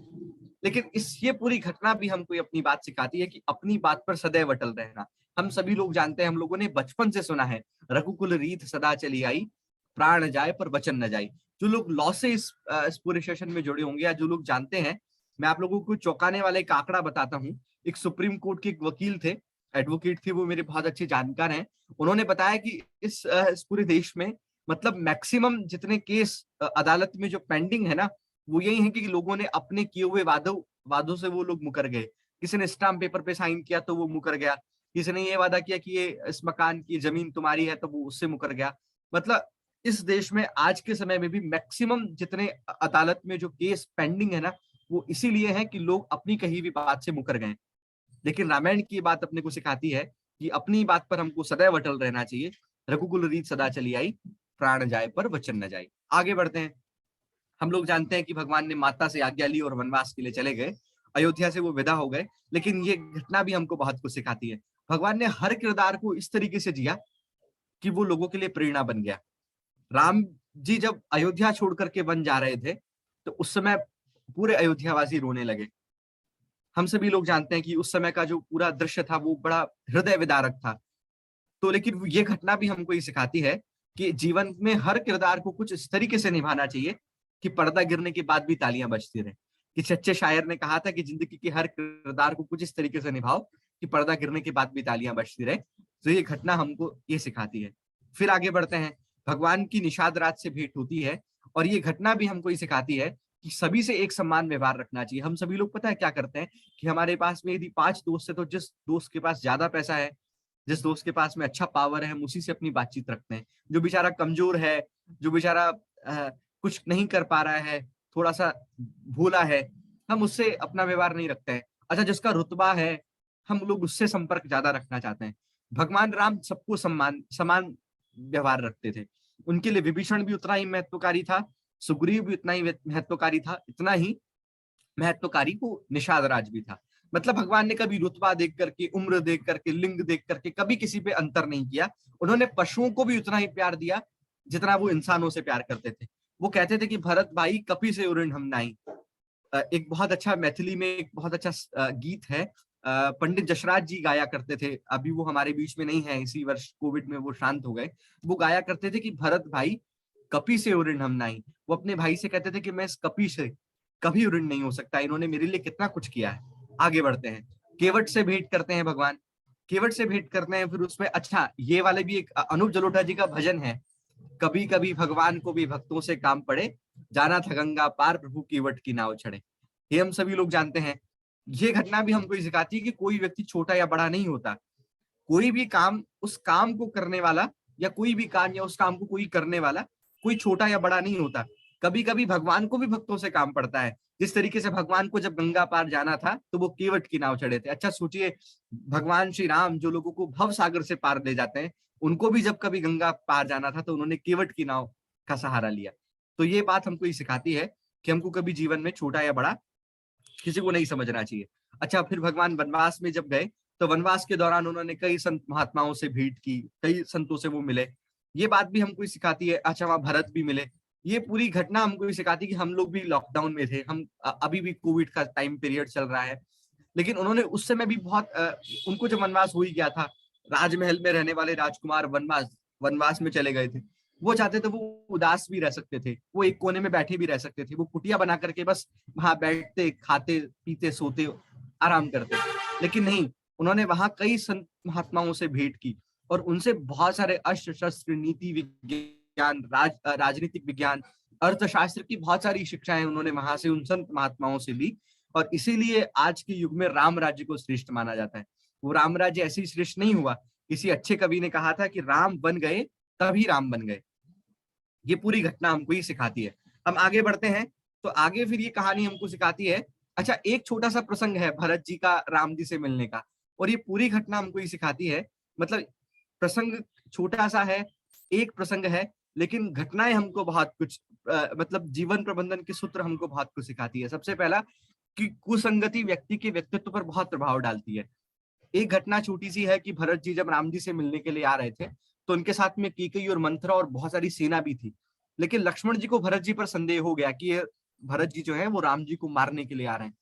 लेकिन ये पूरी घटना भी हमको अपनी बात सिखाती है कि अपनी बात पर सदैव अटल रहना। हम सभी लोग जानते हैं, हम लोगों ने बचपन से सुना है, रघुकुल रीत सदा चली आई, प्राण जाए पर वचन न जाए। जो लोग लॉ से इस पूरे सेशन में जुड़े होंगे या जो लोग जानते हैं, मैं आप लोगों को चौंकाने वाला एक आंकड़ा बताता हूँ। एक सुप्रीम कोर्ट के एक वकील थे, एडवोकेट थे, वो मेरे बहुत अच्छे जानकार हैं। उन्होंने बताया कि इस पूरे देश में मतलब मैक्सिमम जितने केस अदालत में जो पेंडिंग है ना, वो यही है कि लोगों ने अपने किए हुए वादों से वो लोग मुकर गए। किसी ने स्टाम्प पेपर पे साइन किया तो वो मुकर गया, किसी ने ये वादा किया कि ये इस मकान की जमीन तुम्हारी है तो वो उससे मुकर गया। मतलब इस देश में आज के समय में भी मैक्सिमम जितने अदालत में जो केस पेंडिंग है ना, वो इसीलिए है कि लोग अपनी कही हुई बात से मुकर गए। लेकिन रामायण की बात अपने को सिखाती है कि अपनी बात पर हमको सदैव अटल रहना चाहिए। रघुकुल रीत सदा चली आई, प्राण जाए पर वचन न जाए। आगे बढ़ते हैं। हम लोग जानते हैं कि भगवान ने माता से आज्ञा ली और वनवास के लिए चले गए। अयोध्या से वो विदा हो गए। लेकिन ये घटना भी हमको बहुत कुछ सिखाती है। भगवान ने हर किरदार को इस तरीके से जिया कि वो लोगों के लिए प्रेरणा बन गया। राम जी जब अयोध्या छोड़ करके वन जा रहे थे, तो उस समय पूरे अयोध्यावासी रोने लगे। हम सभी लोग जानते हैं कि उस समय का जो पूरा दृश्य था वो बड़ा हृदय विदारक था। तो लेकिन ये घटना भी हमको ये सिखाती है कि जीवन में हर किरदार को कुछ इस तरीके से निभाना चाहिए कि पर्दा गिरने के बाद भी तालियां बजती रहे। कि सच्चे शायर ने कहा था कि जिंदगी के हर किरदार को कुछ इस तरीके से निभाओ कि पर्दा गिरने के बाद भी तालियां बजती रहे। तो ये घटना हमको ये सिखाती है। फिर आगे बढ़ते हैं। भगवान की निषाद रात से भेंट होती है और ये घटना भी हमको ये सिखाती है कि सभी से एक समान व्यवहार रखना चाहिए। हम सभी लोग पता है क्या करते हैं कि हमारे पास में यदि 5 दोस्त है तो जिस दोस्त के पास ज्यादा पैसा है, जिस दोस्त के पास में अच्छा पावर है, हम उसी से अपनी बातचीत रखते हैं। जो बेचारा कमजोर है, जो बेचारा कुछ नहीं कर पा रहा है, थोड़ा सा भोला है, हम उससे अपना व्यवहार नहीं रखते हैं। अच्छा, जिसका रुतबा है, हम लोग उससे संपर्क ज्यादा रखना चाहते हैं। भगवान राम सबको समान व्यवहार रखते थे। उनके लिए विभीषण भी उतना ही महत्वकारी था, सुग्रीव भी उतना ही महत्वकारी था, इतना ही महत्वकारी को निषाद राज भी था। मतलब भगवान ने कभी रुतबा देख करके, उम्र देख करके, लिंग देख करके कभी किसी पे अंतर नहीं किया। उन्होंने पशुओं को भी उतना ही प्यार दिया जितना वो इंसानों से प्यार करते थे। वो कहते थे कि भरत भाई कपि से उऋण हम नाई। एक बहुत अच्छा मैथिली में एक बहुत अच्छा गीत है, पंडित जसराज जी गाया करते थे। अभी वो हमारे बीच में नहीं है, इसी वर्ष कोविड में वो शांत हो गए। वो गाया करते थे कि भरत भाई कपि से उऋण हम नाई। वो अपने भाई से कहते थे कि मैं इस कपि से कभी ऋण नहीं हो सकता, इन्होंने मेरे लिए कितना कुछ किया है। आगे बढ़ते हैं। केवट से भेंट करते हैं भगवान। केवट से भेंट करते हैं, फिर उसमें अच्छा ये वाले भी एक अनूप जलोटा जी का भजन है, कभी कभी भगवान को भी भक्तों से काम पड़े, जाना था गंगा पार प्रभु केवट की नाव चढ़े। ये हम सभी लोग जानते हैं। ये घटना भी हमको सिखाती है कि कोई व्यक्ति छोटा या बड़ा नहीं होता। कोई भी काम, उस काम को करने वाला या कोई भी काम या उस काम को कोई करने वाला कोई छोटा या बड़ा नहीं होता। कभी कभी भगवान को भी भक्तों से काम पड़ता है। जिस तरीके से भगवान को जब गंगा पार जाना था तो वो केवट की नाव चढ़े थे। अच्छा सोचिए, भगवान श्री राम जो लोगों को भव सागर से पार ले जाते हैं, उनको भी जब कभी गंगा पार जाना था तो उन्होंने केवट की नाव का सहारा लिया। तो ये बात हमको ये सिखाती है कि हमको कभी जीवन में छोटा या बड़ा किसी को नहीं समझना चाहिए। अच्छा, फिर भगवान वनवास में जब गए तो वनवास के दौरान उन्होंने कई संत महात्माओं से भेंट की, कई संतों से वो मिले। ये बात भी हमको सिखाती है। अच्छा, वहां भरत भी मिले। ये पूरी घटना हमको सिखाती है कि हम लोग भी लॉकडाउन में थे, हम अभी भी कोविड का टाइम पीरियड चल रहा है, लेकिन उन्होंने उस समय भी बहुत उनको जब वनवास हो ही गया था, राजमहल में रहने वाले राजकुमार वनवास में चले गए थे। वो चाहते थे वो उदास भी रह सकते थे, वो एक कोने में बैठे भी रह सकते थे, वो कुटिया बना करके बस वहां बैठते, खाते पीते, सोते, आराम करते। लेकिन नहीं, उन्होंने वहां कई संत महात्माओं से भेंट की और उनसे बहुत सारे अस्त्र शस्त्र, नीति विज्ञान, राजनीतिक विज्ञान, अर्थशास्त्र की बहुत सारी शिक्षाएं उन्होंने वहां से उन संत महात्माओं से ली। और इसीलिए आज के युग में राम राज्य को श्रेष्ठ माना जाता है। वो राम राज्य ऐसे ही श्रेष्ठ नहीं हुआ। किसी अच्छे कवि ने कहा था कि राम बन गए तभी राम बन गए। ये पूरी घटना हमको ये सिखाती है। हम आगे बढ़ते हैं तो आगे फिर ये कहानी हमको सिखाती है। अच्छा, एक छोटा सा प्रसंग है भरत जी का राम जी से मिलने का, और ये पूरी घटना हमको ये सिखाती है, मतलब प्रसंग छोटा सा है, एक प्रसंग है, लेकिन घटनाएं हमको बहुत कुछ मतलब जीवन प्रबंधन के सूत्र हमको बहुत कुछ सिखाती है। सबसे पहला कि कुसंगति व्यक्ति के व्यक्तित्व पर बहुत प्रभाव डालती है। एक घटना छोटी सी है कि भरत जी जब राम जी से मिलने के लिए आ रहे थे तो उनके साथ में कैकेयी और मंथरा और बहुत सारी सेना भी थी, लेकिन लक्ष्मण जी को भरत जी पर संदेह हो गया कि ये भरत जी जो है वो राम जी को मारने के लिए आ रहे हैं।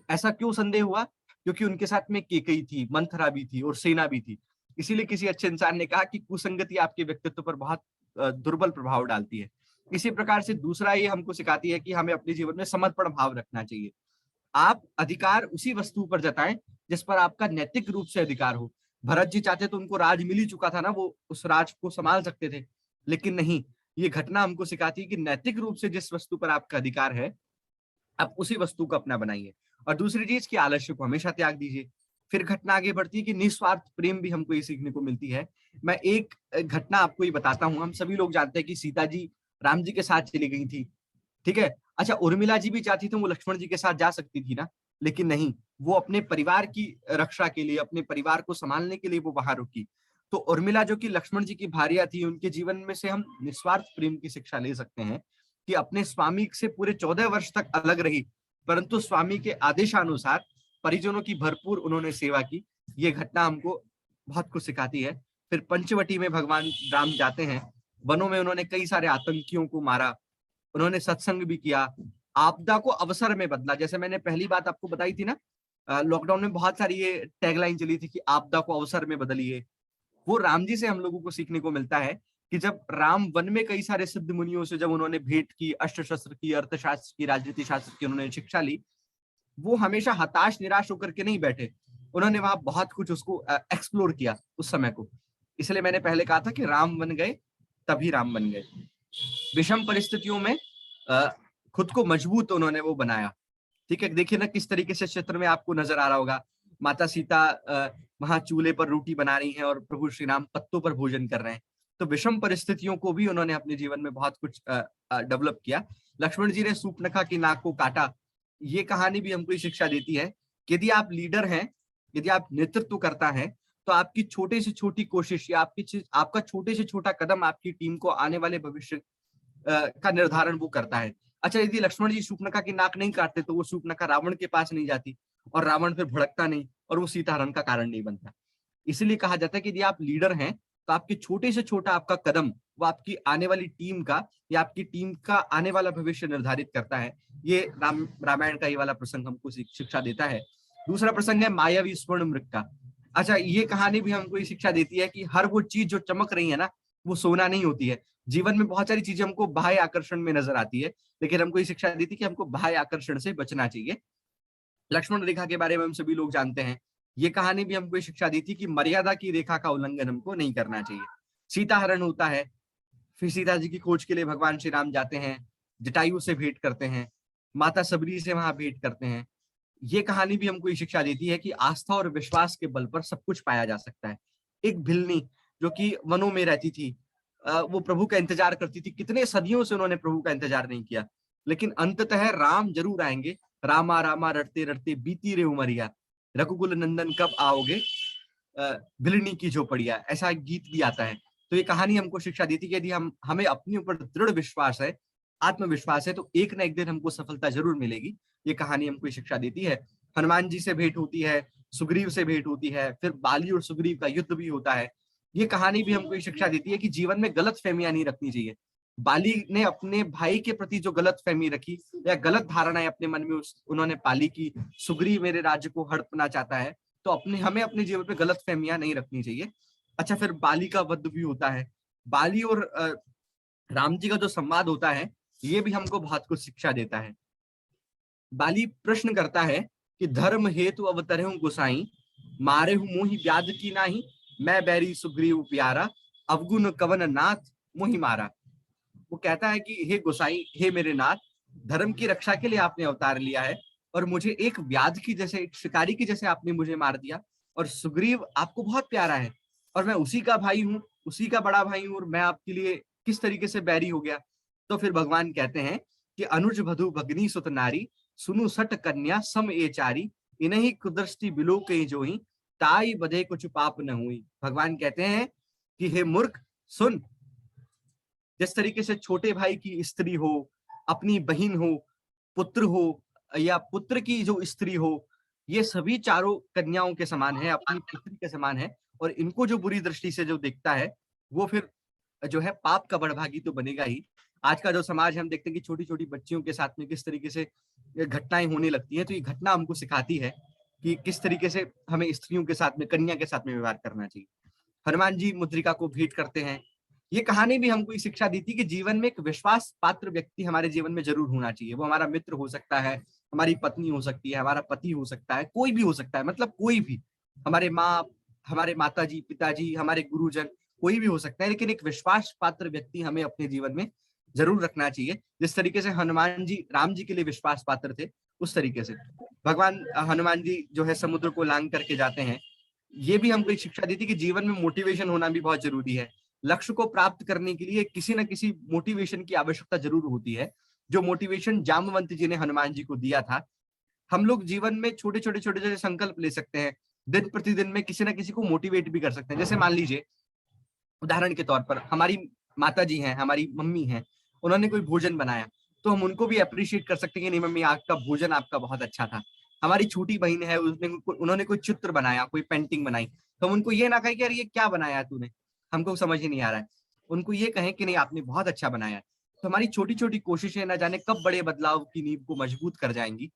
ऐसा क्यों संदेह हुआ? क्योंकि उनके साथ में कैकेयी थी, मंथरा भी थी और सेना भी थी। इसीलिए किसी अच्छे इंसान ने कहा कि कुसंगति आपके व्यक्तित्व पर बहुत दुर्बल प्रभाव डालती है। इसी प्रकार से दूसरा ये हमको सिखाती है कि हमें अपने जीवन में समर्पण भाव रखना चाहिए। आप अधिकार उसी वस्तु पर जताएं जिस पर आपका नैतिक रूप से अधिकार हो। भरत जी चाहते तो उनको राज मिल ही चुका था ना, वो उस राज को संभाल सकते थे, लेकिन नहीं। ये घटना हमको सिखाती है कि नैतिक रूप से जिस वस्तु पर आपका अधिकार है आप उसी वस्तु को अपना बनाइए। और दूसरी चीज कि आलस्य को हमेशा त्याग दीजिए। फिर घटना आगे बढ़ती है कि निस्वार्थ प्रेम भी हमको ये सीखने को मिलती है। मैं एक घटना आपको ये बताता हूँ। हम सभी लोग जानते हैं कि सीता जी राम जी के साथ चली गई थी, ठीक है। अच्छा, उर्मिला जी भी चाहती थी वो लक्ष्मण जी के साथ जा सकती थी ना, लेकिन नहीं, वो अपने परिवार की रक्षा के लिए, अपने परिवार को संभालने के लिए वो वहां रुकी। तो उर्मिला जो कि लक्ष्मण जी की भार्या थी, उनके जीवन में से हम निस्वार्थ प्रेम की शिक्षा ले सकते हैं कि अपने स्वामी से पूरे 14 वर्ष तक अलग रही, परंतु स्वामी के आदेशानुसार परिजनों की भरपूर उन्होंने सेवा की। ये घटना हमको बहुत कुछ सिखाती है। फिर पंचवटी में भगवान राम जाते हैं, वनों में उन्होंने कई सारे आतंकियों को मारा, उन्होंने सत्संग भी किया, आपदा को अवसर में बदला। जैसे मैंने पहली बात आपको बताई थी ना, लॉकडाउन में बहुत सारी ये टैगलाइन चली थी कि आपदा को अवसर में बदलिए। वो राम जी से हम लोगों को सीखने को मिलता है कि जब राम वन में कई सारे सिद्ध मुनियों से जब उन्होंने भेंट की, अस्त्र शस्त्र की, अर्थशास्त्र की, राजनीति शास्त्र की उन्होंने शिक्षा ली, वो हमेशा हताश निराश होकर के नहीं बैठे, उन्होंने वहां बहुत कुछ उसको एक्सप्लोर किया उस समय को। इसलिए मैंने पहले कहा था कि राम बन गए तभी राम बन गए। विषम परिस्थितियों में खुद को मजबूत उन्होंने वो बनाया, ठीक है। देखिए ना किस तरीके से चित्र में आपको नजर आ रहा होगा, माता सीता वहां चूल्हे पर रोटी बना रही हैं और प्रभु श्री राम पत्तों पर भोजन कर रहे हैं। तो विषम परिस्थितियों को भी उन्होंने अपने जीवन में बहुत कुछ डेवलप किया। लक्ष्मण जी ने सूर्पनखा की नाक को काटा। ये कहानी भी हमको ये शिक्षा देती है कि यदि आप लीडर हैं, यदि आप नेतृत्व करता है, तो आपकी छोटी से छोटी कोशिश या आपका छोटे से छोटा कदम आपकी टीम को आने वाले भविष्य का निर्धारण वो करता है। अच्छा, यदि लक्ष्मण जी शूर्पनखा की नाक नहीं काटते तो वो शूर्पनखा रावण के पास नहीं जाती और रावण फिर भड़कता नहीं और वो सीता हरण का कारण नहीं बनता। इसलिए कहा जाता है कि यदि आप लीडर हैं तो आपके छोटे से छोटा आपका कदम वो आपकी आने वाली टीम का या आपकी टीम का आने वाला भविष्य निर्धारित करता है। ये रामायण का ये वाला प्रसंग हमको शिक्षा देता है। दूसरा प्रसंग है मायावी स्वर्ण मृग का। अच्छा, ये कहानी भी हमको ये शिक्षा देती है कि हर वो चीज जो चमक रही है ना, वो सोना नहीं होती है। जीवन में बहुत सारी चीजें हमको बाह्य आकर्षण में नजर आती है, लेकिन हमको ये शिक्षा देती है कि हमको बाह्य आकर्षण से बचना चाहिए। लक्ष्मण रेखा के बारे में हम सभी लोग जानते हैं। ये कहानी भी हमको ये शिक्षा देती है कि मर्यादा की रेखा का उल्लंघन हमको नहीं करना चाहिए। सीता हरण होता है, फिर सीता जी की खोज के लिए भगवान श्री राम जाते हैं, जटायु से भेंट करते हैं, माता सबरी से वहां भेंट करते हैं। ये कहानी भी हमको ये शिक्षा देती है कि आस्था और विश्वास के बल पर सब कुछ पाया जा सकता है। एक भिलनी जो कि वनों में रहती थी, वो प्रभु का इंतजार करती थी, कितने सदियों से उन्होंने प्रभु का इंतजार नहीं किया, लेकिन अंततः राम जरूर आएंगे। रामा रामा रटते रटते बीती रे उमरिया, रघुकुल नंदन कब आओगे, भिलनी की झोपड़िया, ऐसा एक गीत भी आता है। तो ये कहानी हमको शिक्षा देती है कि यदि हमें अपने ऊपर दृढ़ विश्वास है, आत्मविश्वास है, तो एक ना एक दिन हमको सफलता जरूर मिलेगी। ये कहानी हमको शिक्षा देती है। हनुमान जी से भेंट होती है, सुग्रीव से भेंट होती है, फिर बाली और सुग्रीव का युद्ध भी होता है। ये कहानी भी हमको ये शिक्षा देती है कि जीवन में गलत फहमियां नहीं रखनी चाहिए। बाली ने अपने भाई के प्रति जो गलत फहमी रखी या गलत धारणाएं अपने मन में उन्होंने पाली की, सुग्रीव मेरे राज्य को हड़पना चाहता है, तो हमें अपने जीवन में गलत फहमियां नहीं रखनी चाहिए। अच्छा, फिर बाली का वध भी होता है। बाली और राम जी का जो संवाद होता है, ये भी हमको बहुत कुछ शिक्षा देता है। बाली प्रश्न करता है कि धर्म हेतु अवतरहु गोसाई, मारे हूं मोहि व्याध की नाही, मैं बैरी सुग्रीव प्यारा, अवगुण कवन नाथ मोहि मारा। वो कहता है कि हे गोसाई, हे मेरे नाथ, धर्म की रक्षा के लिए आपने अवतार लिया है और मुझे एक व्याध की जैसे, एक शिकारी की जैसे आपने मुझे मार दिया, और सुग्रीव आपको बहुत प्यारा है और मैं उसी का भाई हूँ, उसी का बड़ा भाई हूँ, और मैं आपके लिए किस तरीके से बैरी हो गया। तो फिर भगवान कहते हैं कि अनुज वधु भगनी सुत नारी, सुनु सट कन्या सम ए चारी, इन्हीं कुदृष्टि बिलो के जो ही, ताई बधे कुछ पाप न हुई। भगवान कहते हैं कि हे मूर्ख सुन, जिस तरीके से छोटे भाई की स्त्री हो, अपनी बहन हो, पुत्र हो, या पुत्र की जो स्त्री हो, ये सभी चारों कन्याओं के समान है, अपनी पुत्री के समान है। और इनको जो बुरी दृष्टि से जो देखता है वो फिर जो है पाप का बड़भागी तो बनेगा ही। आज का जो समाज है हम देखते हैं कि छोटी छोटी बच्चियों के साथ में किस तरीके से ये घटनाएं होने लगती हैं। तो ये घटना हमको सिखाती है कि किस तरीके से हमें स्त्रियों के साथ में, कन्या के साथ में व्यवहार करना चाहिए। हनुमान जी मुद्रिका को भेंट करते हैं। ये कहानी भी हमको एक शिक्षा देती है कि जीवन में एक विश्वास पात्र व्यक्ति हमारे जीवन में जरूर होना चाहिए। वो हमारा मित्र हो सकता है, हमारी पत्नी हो सकती है, हमारा पति हो सकता है, कोई भी हो सकता है, मतलब कोई भी, हमारे माँ, हमारे माताजी, पिताजी, हमारे गुरुजन, कोई भी हो सकता है। लेकिन एक विश्वास पात्र व्यक्ति हमें अपने जीवन में जरूर रखना चाहिए। जिस तरीके से हनुमान जी राम जी के लिए विश्वास पात्र थे, उस तरीके से भगवान हनुमान जी जो है समुद्र को लांग करके जाते हैं। ये भी हमको एक शिक्षा देती है कि जीवन में मोटिवेशन होना भी बहुत जरूरी है। लक्ष्य को प्राप्त करने के लिए किसी न किसी मोटिवेशन की आवश्यकता जरूर होती है, जो मोटिवेशन जामवंत जी ने हनुमान जी को दिया था। हम लोग जीवन में छोटे छोटे छोटे छोटे संकल्प ले सकते हैं, दिन प्रतिदिन में किसी न किसी को मोटिवेट भी कर सकते हैं। जैसे मान लीजिए उदाहरण के तौर पर हमारी माता जी हैं, हमारी मम्मी हैं, उन्होंने कोई भोजन बनाया तो हम उनको भी अप्रिशिएट कर सकते हैं कि नहीं मम्मी, आपका भोजन आपका बहुत अच्छा था। हमारी छोटी बहन है, उन्होंने कोई चित्र बनाया, कोई पेंटिंग बनाई, तो हम उनको ये ना कहें कि यार ये क्या बनाया तूने, हमको समझ ही नहीं आ रहा है। उनको ये कहें कि नहीं आपने बहुत अच्छा बनाया। तो हमारी छोटी छोटी कोशिशें ना जाने कब बड़े बदलाव की नींव को मजबूत कर जाएंगी।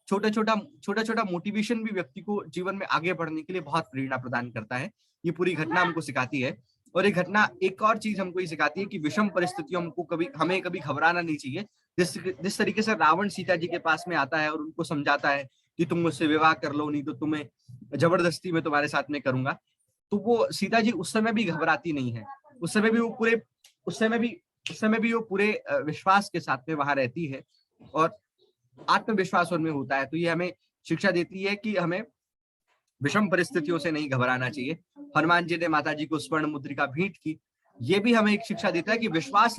छोटा छोटा मोटिवेशन भी व्यक्ति को जीवन में आगे बढ़ने के लिए बहुत प्रेरणा प्रदान करता है। ये पूरी घटना हमको सिखाती है। और ये घटना एक और चीज हमको ये सिखाती है कि विषम परिस्थितियों हमें कभी घबराना नहीं चाहिए। जिस तरीके से रावण सीता जी के पास में आता है और उनको समझाता है कि तुम मुझसे विवाह कर लो, नहीं तो तुम्हें जबरदस्ती में तुम्हारे साथ में करूंगा, तो वो सीता जी उस समय भी घबराती नहीं है। उस समय भी वो पूरे विश्वास के साथ में वहां रहती है और आत्मविश्वास उनमें होता है। तो ये हमें शिक्षा देती है कि हमें विषम परिस्थितियों से नहीं घबराना चाहिए। हनुमान जी ने माता जी को स्वर्ण मुद्रिका भेंट की। ये भी हमें एक शिक्षा देता है कि विश्वास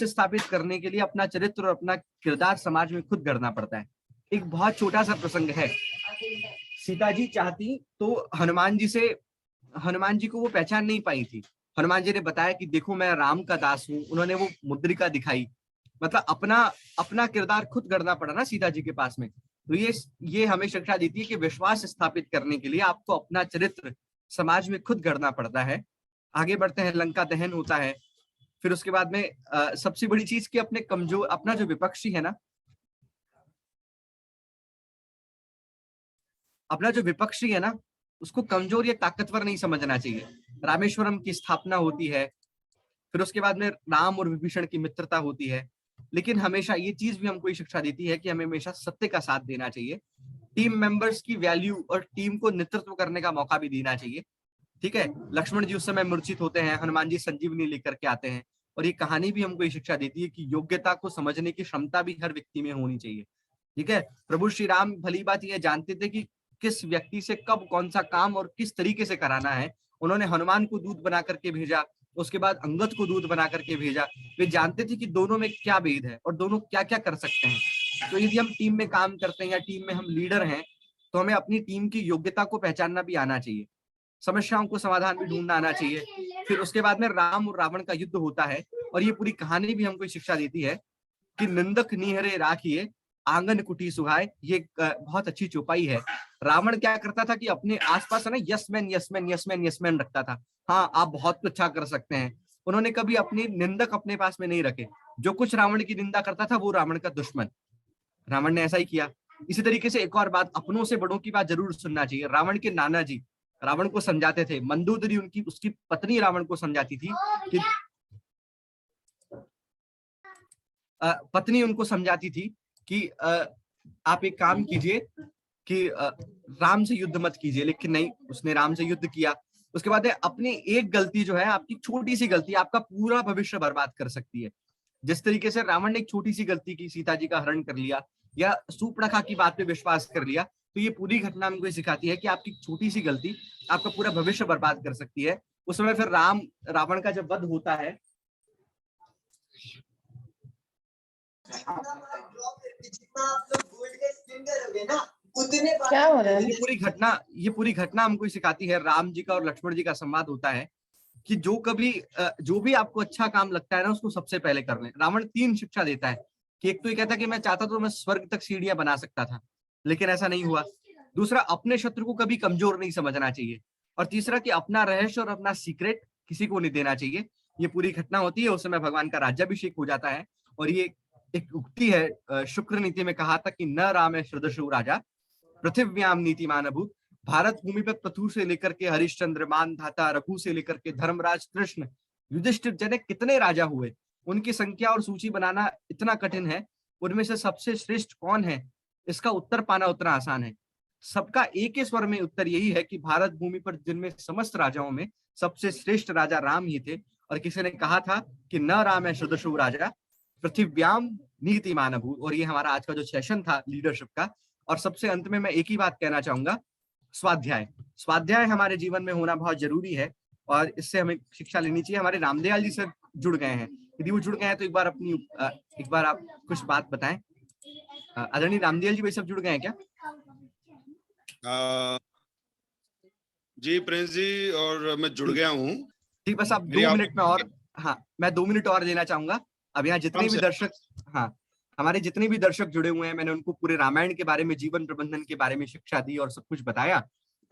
स्थापित करने के लिए अपना चरित्र और अपना किरदार समाज में खुद गढ़ना पड़ता है। एक बहुत छोटा सा प्रसंग है। सीता जी चाहती तो हनुमान जी को वो पहचान नहीं पाई थी। हनुमान जी ने बताया कि देखो मैं राम का दास हूँ, उन्होंने वो मुद्रिका दिखाई, मतलब अपना किरदार खुद गढ़ना पड़ा ना सीता जी के पास में। तो ये हमें शिक्षा देती है कि विश्वास स्थापित करने के लिए आपको अपना चरित्र समाज में खुद गढ़ना पड़ता है। आगे बढ़ते हैं, लंका दहन होता है। फिर उसके बाद में सबसे बड़ी चीज कि अपना जो विपक्षी है ना, उसको कमजोर या ताकतवर नहीं समझना चाहिए। रामेश्वरम की स्थापना होती है, फिर उसके बाद में राम और विभीषण की मित्रता होती है। लेकिन हमेशा ये चीज भी हमको ये शिक्षा देती है कि हमें हमेशा सत्य का साथ देना चाहिए, टीम मेंबर्स की वैल्यू और टीम को नेतृत्व करने का मौका भी देना चाहिए। ठीक है, लक्ष्मण जी उस समय मूर्छित होते हैं, हनुमान जी संजीवनी लेकर के आते हैं। और ये कहानी भी हमको ये शिक्षा देती है कि योग्यता को समझने की क्षमता भी हर व्यक्ति में होनी चाहिए। ठीक है, प्रभु श्री राम भली बात ये जानते थे कि किस व्यक्ति से कब कौन सा काम और किस तरीके से कराना है। उन्होंने हनुमान को दूत बना करके भेजा, उसके बाद अंगद को दूत बना करके भेजा। वे जानते थे कि दोनों में क्या भेद है और दोनों क्या क्या कर सकते हैं। तो यदि हम टीम में काम करते हैं या टीम में हम लीडर हैं, तो हमें अपनी टीम की योग्यता को पहचानना भी आना चाहिए, समस्याओं को समाधान भी ढूंढना आना चाहिए। फिर उसके बाद में राम और रावण का युद्ध होता है। और ये पूरी कहानी भी हमको शिक्षा देती है कि निंदक निहरे राखिए, आंगन कुटी सुहाए। ये बहुत अच्छी चौपाई है। रावण क्या करता था कि अपने आसपास है ना यस मैन रखता था। हाँ, आप बहुत कुछ अच्छा कर सकते हैं। उन्होंने कभी अपनी निंदक अपने पास में नहीं रखे। जो कुछ रावण की निंदा करता था वो रावण का दुश्मन। रावण ने ऐसा ही किया। इसी तरीके से एक और बात, अपनों से बड़ों की बात जरूर सुनना चाहिए। रावण के नाना जी रावण को समझाते थे, मंदोदरी उसकी पत्नी रावण को समझाती थी कि पत्नी उनको समझाती थी कि आप एक काम कीजिए कि राम से युद्ध मत कीजिए। लेकिन नहीं, उसने राम से युद्ध किया। उसके बाद अपनी एक गलती जो है, आपकी छोटी सी गलती आपका पूरा भविष्य बर्बाद कर सकती है। जिस तरीके से रावण ने एक छोटी सी गलती की, सीता जी का हरण कर लिया या सूर्पणखा की बात पे विश्वास कर लिया, तो ये पूरी घटना हमको सिखाती है कि आपकी छोटी सी गलती आपका पूरा भविष्य बर्बाद कर सकती है। उस समय फिर रावण का जब वध होता है, जितना आप लोग गोल्ड के स्पिन करोगे ना उतने क्या हो रहा है? ये पूरी घटना हमको सिखाती है। राम जी का और लक्ष्मण जी का संवाद होता है कि जो भी आपको अच्छा काम लगता है ना, उसको सबसे पहले कर लें। रावण 3 शिक्षा देता है कि एक तो ये कहता है कि मैं चाहता तो मैं स्वर्ग तक सीढ़ियां बना सकता था, लेकिन ऐसा नहीं हुआ। दूसरा, अपने शत्रु को कभी कमजोर नहीं समझना चाहिए। और तीसरा कि अपना रहस्य और अपना सीक्रेट किसी को नहीं देना चाहिए। ये पूरी घटना होती है, उस समय भगवान का राज्याभिषेक हो जाता है। और ये एक उक्ति है, शुक्र नीति में कहा था कि न राम श्रदशु राजा पृथिव्याम नीतिमान अभूत। भारत भूमि पर पृथु से लेकर के हरिश्चंद्र, मानधाता, रघु से लेकर के धर्मराज, कृष्ण, युधिष्ठिर जने कितने राजा हुए, उनकी संख्या और सूची बनाना इतना कठिन है। उनमें से सबसे श्रेष्ठ कौन है, इसका उत्तर पाना उतना आसान है। सबका एक ही स्वर में उत्तर यही है कि भारत भूमि पर जिनमें समस्त राजाओं में सबसे श्रेष्ठ राजा राम ही थे। और किसी ने कहा था कि न राम है श्रदशु राजा पृथिव्याम नीतिमान अभूत। और ये हमारा आज का जो सेशन था लीडरशिप का। और सबसे अंत में मैं एक ही बात कहना चाहूंगा, स्वाध्याय हमारे जीवन में होना बहुत जरूरी है और इससे हमें शिक्षा लेनी चाहिए। हमारे रामदयाल जी सर जुड़ गए हैं, यदि वो जुड़ गए हैं तो एक बार आप कुछ बात बताएं। आदरणीय रामदयाल जी भाई सब जुड़ गए हैं क्या? जी प्रिंस जी, और मैं जुड़ गया हूँ ठीक, बस आप 2 मिनट में और, हाँ मैं 2 मिनट और देना चाहूंगा। अब यहाँ जितने भी दर्शक, हाँ हमारे जितने भी दर्शक जुड़े हुए हैं, मैंने उनको पूरे रामायण के बारे में, जीवन प्रबंधन के बारे में शिक्षा दी और सब कुछ बताया।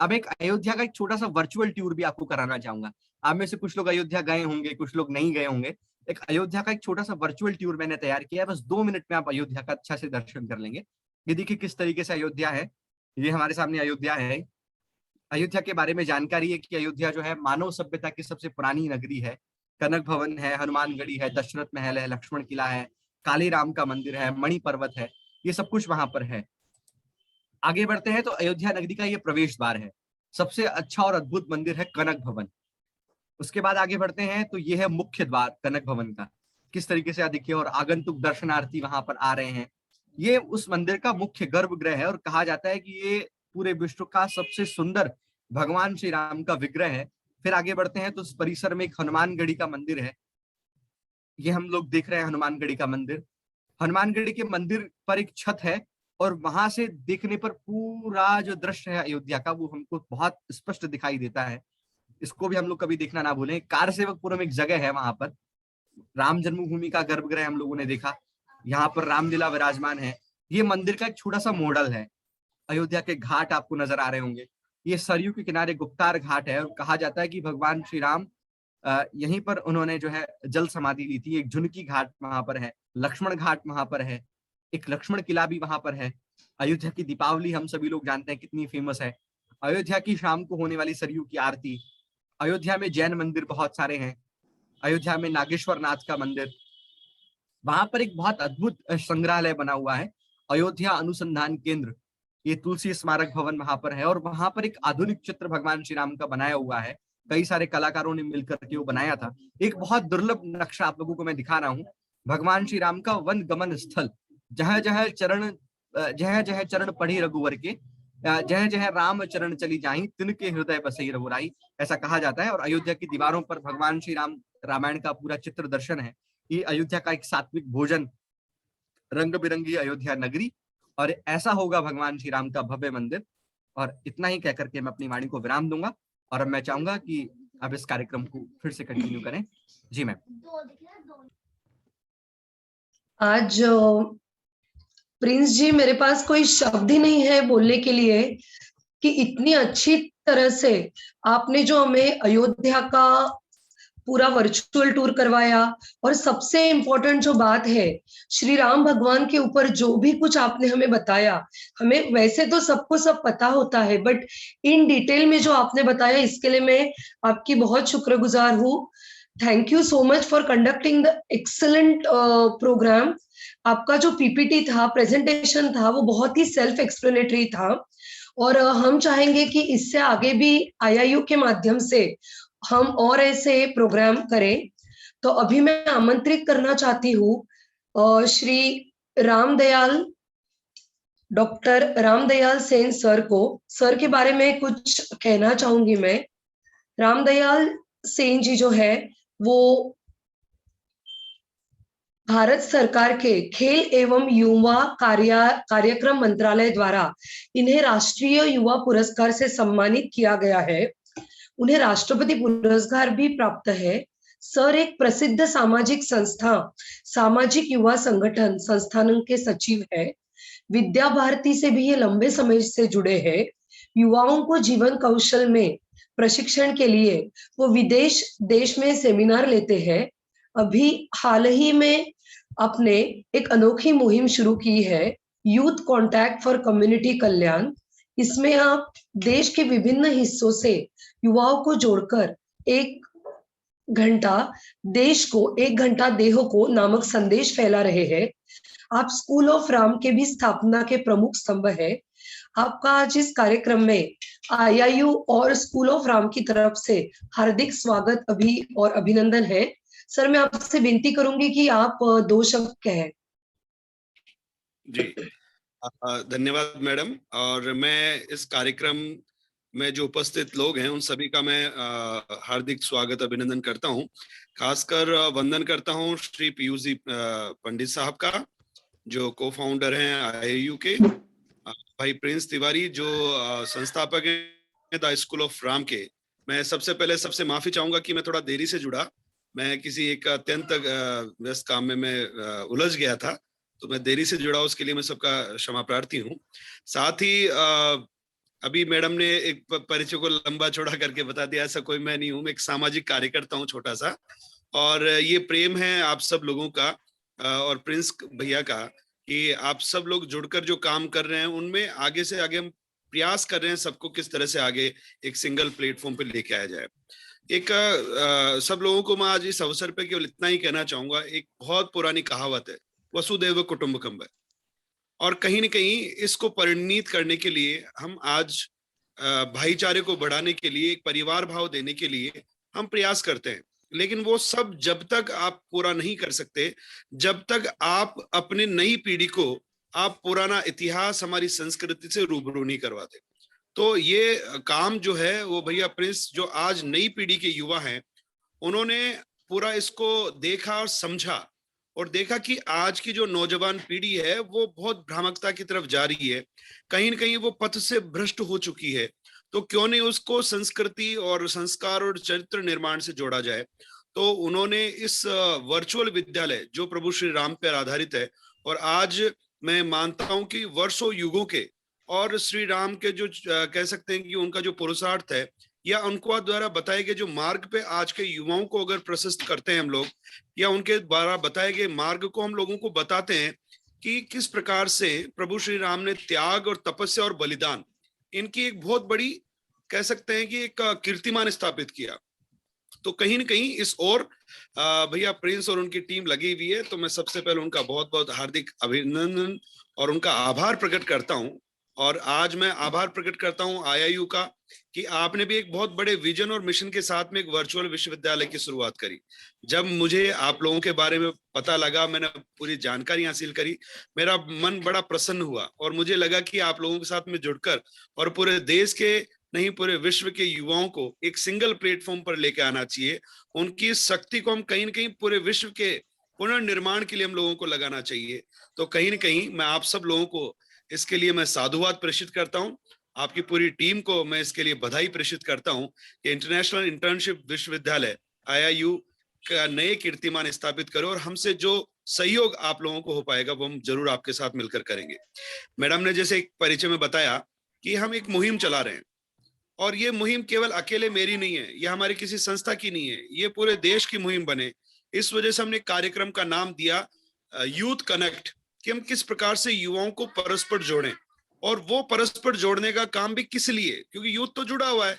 अब एक अयोध्या का एक छोटा सा वर्चुअल टूर भी आपको कराना चाहूंगा। आप में से कुछ लोग अयोध्या गए होंगे, कुछ लोग नहीं गए होंगे। एक अयोध्या का एक छोटा सा वर्चुअल टूर मैंने तैयार किया है, बस 2 मिनट में आप अयोध्या का अच्छा से दर्शन कर लेंगे। ये देखिए किस तरीके से अयोध्या है, ये हमारे सामने अयोध्या है। अयोध्या के बारे में जानकारी है कि अयोध्या जो है मानव सभ्यता की सबसे पुरानी नगरी है। कनक भवन है, हनुमानगढ़ी है, दशरथ महल है, लक्ष्मण किला है, काली राम का मंदिर है, मणि पर्वत है, ये सब कुछ वहां पर है। आगे बढ़ते हैं तो अयोध्या नगरी का ये प्रवेश द्वार है। सबसे अच्छा और अद्भुत मंदिर है कनक भवन। उसके बाद आगे बढ़ते हैं तो ये है मुख्य द्वार कनक भवन का, किस तरीके से देखिए, और आगंतुक दर्शनार्थी वहां पर आ रहे हैं। ये उस मंदिर का मुख्य गर्भगृह है और कहा जाता है कि ये पूरे विश्व का सबसे सुंदर भगवान श्री राम का विग्रह है। फिर आगे बढ़ते हैं तो उस परिसर में एक हनुमानगढ़ी का मंदिर है। ये हम लोग देख रहे हैं हनुमानगढ़ी का मंदिर। हनुमानगढ़ी के मंदिर पर एक छत है और वहां से देखने पर पूरा जो दृश्य है अयोध्या का वो हमको बहुत स्पष्ट दिखाई देता है। इसको भी हम लोग कभी देखना ना भूलें। कारसेवकपुरम एक जगह है, वहां पर राम जन्मभूमि का गर्भगृह हम लोगों ने देखा। यहाँ पर रामलीला विराजमान है। ये मंदिर का एक छोटा सा मॉडल है। अयोध्या के घाट आपको नजर आ रहे होंगे। ये सरयू के किनारे गुप्तार घाट है और कहा जाता है कि भगवान श्री राम यहीं पर उन्होंने जो है जल समाधि ली थी। एक झुनकी घाट वहां पर है, लक्ष्मण घाट वहां पर है, एक लक्ष्मण किला भी वहां पर है। अयोध्या की दीपावली हम सभी लोग जानते हैं कितनी फेमस है। अयोध्या की शाम को होने वाली सरयू की आरती। अयोध्या में जैन मंदिर बहुत सारे हैं। अयोध्या में नागेश्वर नाथ का मंदिर। वहां पर एक बहुत अद्भुत संग्रहालय बना हुआ है, अयोध्या अनुसंधान केंद्र। ये तुलसी स्मारक भवन वहां पर है और वहां पर एक आधुनिक चित्र भगवान श्री राम का बनाया हुआ है। कई सारे कलाकारों ने मिलकर के वो बनाया था। एक बहुत दुर्लभ नक्शा आप लोगों को मैं दिखा रहा हूँ। भगवान श्री राम का वन गमन स्थल, जह जह चरण पढ़ी रघुवर के, जह जह राम चरण चली जाही, तिनके हृदय बसई रघुराई, ऐसा कहा जाता है। और अयोध्या की दीवारों पर भगवान श्री राम रामायण का पूरा चित्र दर्शन है। ये अयोध्या का एक सात्विक भोजन, रंग बिरंगी अयोध्या नगरी, और ऐसा होगा भगवान श्री राम का भव्य मंदिर। और इतना ही कहकर के मैं अपनी वाणी को विराम दूंगा और अब मैं चाहूंगा कि अब इस कार्यक्रम को फिर से कंटिन्यू करें। जी मैम। आज प्रिंस जी, मेरे पास कोई शब्द ही नहीं है बोलने के लिए कि इतनी अच्छी तरह से आपने जो हमें अयोध्या का पूरा वर्चुअल टूर करवाया। और सबसे इम्पोर्टेंट जो बात है, श्री राम भगवान के ऊपर जो भी कुछ आपने हमें बताया, हमें वैसे तो सबको सब पता होता है, बट इन डिटेल में जो आपने बताया, इसके लिए मैं आपकी बहुत शुक्रगुजार हूँ। Thank you so much for conducting the excellent programme. आपका जो पीपीटी था, प्रेजेंटेशन था, वो बहुत ही सेल्फ एक्सप्लेनेटरी था और हम चाहेंगे कि इससे आगे भी आईआईयू के माध्यम से हम और ऐसे प्रोग्राम करें। तो अभी मैं आमंत्रित करना चाहती हूँ श्री रामदयाल, डॉक्टर रामदयाल सेन सर को। सर के बारे में कुछ कहना चाहूंगी मैं। रामदयाल सेन जी जो है वो भारत सरकार के खेल एवं युवा कार्यक्रम मंत्रालय द्वारा इन्हें राष्ट्रीय युवा पुरस्कार से सम्मानित किया गया है। उन्हें राष्ट्रपति पुरस्कार भी प्राप्त है। सर एक प्रसिद्ध सामाजिक संस्था सामाजिक युवा संगठन संस्थान के सचिव है। विद्या भारती से भी ये लंबे समय से जुड़े हैं। युवाओं को जीवन कौशल में प्रशिक्षण के लिए वो विदेश देश में सेमिनार लेते हैं। अभी हाल ही में अपने एक अनोखी मुहिम शुरू की है, यूथ कांटेक्ट फॉर कम्युनिटी कल्याण। इसमें आप देश के विभिन्न हिस्सों से युवाओं को जोड़कर 1 घंटा देश को 1 घंटा देह को नामक संदेश फैला रहे हैं। आप स्कूल ऑफ राम के भी स्थापना के प्रमुख स्तंभ है। आपका आज इस कार्यक्रम में आईआईयू और स्कूल ऑफ राम की तरफ से हार्दिक स्वागत अभी और अभिनंदन है। सर मैं आपसे विनती करूंगी कि आप 2 शब्द कहें। जी धन्यवाद मैडम। और मैं इस कार्यक्रम में जो उपस्थित लोग हैं उन सभी का मैं हार्दिक स्वागत अभिनंदन करता हूं। खासकर वंदन करता हूं श्री पीयूष जी पंडित साहब का, जो को फाउंडर हैं आईआईयू के, भाई प्रिंस तिवारी जो संस्थापक हैं द स्कूल ऑफ राम के। मैं सबसे पहले सबसे माफी चाहूंगा कि मैं थोड़ा देरी से जुड़ा। मैं किसी एक अत्यंत व्यस्त काम में मैं उलझ गया था, तो मैं देरी से जुड़ा, उसके लिए मैं सबका क्षमा प्रार्थी हूँ। साथ ही अभी मैडम ने एक परिचय को लंबा चौड़ा करके बता दिया, ऐसा कोई मैं नहीं हूँ। मैं एक सामाजिक कार्यकर्ता हूँ छोटा सा, और ये प्रेम है आप सब लोगों का और प्रिंस भैया का कि आप सब लोग जुड़कर जो काम कर रहे हैं उनमें आगे से आगे हम प्रयास कर रहे हैं सबको किस तरह से आगे एक सिंगल प्लेटफॉर्म पे लेके आया जाए। एक सब लोगों को मैं आज इस अवसर पे केवल इतना ही कहना चाहूंगा, एक बहुत पुरानी कहावत है, वसुदैव कुटुंबकम है, और कहीं न कहीं इसको परिणीत करने के लिए हम आज भाईचारे को बढ़ाने के लिए, एक परिवार भाव देने के लिए हम प्रयास करते हैं। लेकिन वो सब जब तक आप पूरा नहीं कर सकते, जब तक आप अपने नई पीढ़ी को आप पुराना इतिहास, हमारी संस्कृति से रूबरू नहीं करवाते। तो ये काम जो है वो भैया प्रिंस, जो आज नई पीढ़ी के युवा हैं, उन्होंने पूरा इसको देखा और समझा, और देखा कि आज की जो नौजवान पीढ़ी है वो बहुत भ्रामकता की तरफ जा रही है, कहीं न कहीं वो पथ से भ्रष्ट हो चुकी है। तो क्यों नहीं उसको संस्कृति और संस्कार और चरित्र निर्माण से जोड़ा जाए। तो उन्होंने इस वर्चुअल विद्यालय जो प्रभु श्री राम पर आधारित है, और आज मैं मानता हूं कि वर्षों युगों के और श्री राम के जो कह सकते हैं कि उनका जो पुरुषार्थ है, या उनको द्वारा बताए गए जो मार्ग पे आज के युवाओं को अगर प्रशस्त करते हैं हम लोग, या उनके द्वारा बताए गए मार्ग को हम लोगों को बताते हैं कि किस प्रकार से प्रभु श्री राम ने त्याग और तपस्या और बलिदान, इनकी एक बहुत बड़ी कह सकते हैं कि एक कीर्तिमान स्थापित किया। तो कहीं न कहीं इस और भैया प्रिंस और उनकी टीम लगी हुई है। तो मैं सबसे पहले उनका बहुत बहुत हार्दिक अभिनंदन और उनका आभार प्रकट करता हूं। और आज मैं आभार प्रकट करता हूं आईआईयू का कि आपने भी एक बहुत बड़े विजन और मिशन के साथ में एक वर्चुअल विश्वविद्यालय की शुरुआत करी। जब मुझे आप लोगों के बारे में पता लगा, मैंने पूरी जानकारी हासिल करी, मेरा मन बड़ा प्रसन्न हुआ, और मुझे लगा कि आप लोगों के साथ में जुड़कर और पूरे देश के नहीं पूरे विश्व के युवाओं को एक सिंगल प्लेटफॉर्म पर लेके आना चाहिए। उनकी शक्ति को हम कहीं न कहीं पूरे विश्व के पुनर्निर्माण के लिए हम लोगों को लगाना चाहिए। तो कहीं न कहीं मैं आप सब लोगों को इसके लिए मैं साधुवाद प्रेषित करता हूं। आपकी पूरी टीम को मैं इसके लिए बधाई प्रेषित करता हूं कि इंटरनेशनल इंटर्नशिप विश्वविद्यालय आईआईयू का नए कीर्तिमान स्थापित करो, और हमसे जो सहयोग आप लोगों को हो पाएगा वो हम जरूर आपके साथ मिलकर करेंगे। मैडम ने जैसे एक परिचय में बताया कि हम एक मुहिम चला रहे हैं, और ये मुहिम केवल अकेले मेरी नहीं है, ये हमारी किसी संस्था की नहीं है, ये पूरे देश की मुहिम बने। इस वजह से हमने कार्यक्रम का नाम दिया यूथ कनेक्ट, कि हम किस प्रकार से युवाओं को परस्पर जोड़ें। और वो परस्पर जोड़ने का काम भी किस लिए, क्योंकि यूथ तो जुड़ा हुआ है,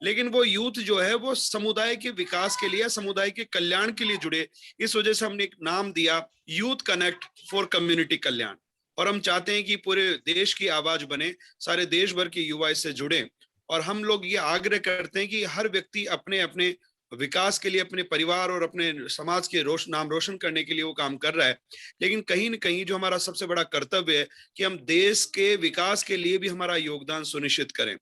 लेकिन वो यूथ जो है वो समुदाय के विकास के लिए, समुदाय के कल्याण के लिए जुड़े। इस वजह से हमने एक नाम दिया यूथ कनेक्ट फॉर कम्युनिटी कल्याण। और हम चाहते हैं कि पूरे देश की आवाज बने, सारे देश भर के युवा इससे जुड़े, और हम लोग ये आग्रह करते हैं कि हर व्यक्ति अपने अपने विकास के लिए, अपने परिवार और अपने समाज के नाम रोशन करने के लिए वो काम कर रहा है। लेकिन कहीं न कहीं जो हमारा सबसे बड़ा कर्तव्य है कि हम देश के विकास के लिए भी हमारा योगदान सुनिश्चित करें।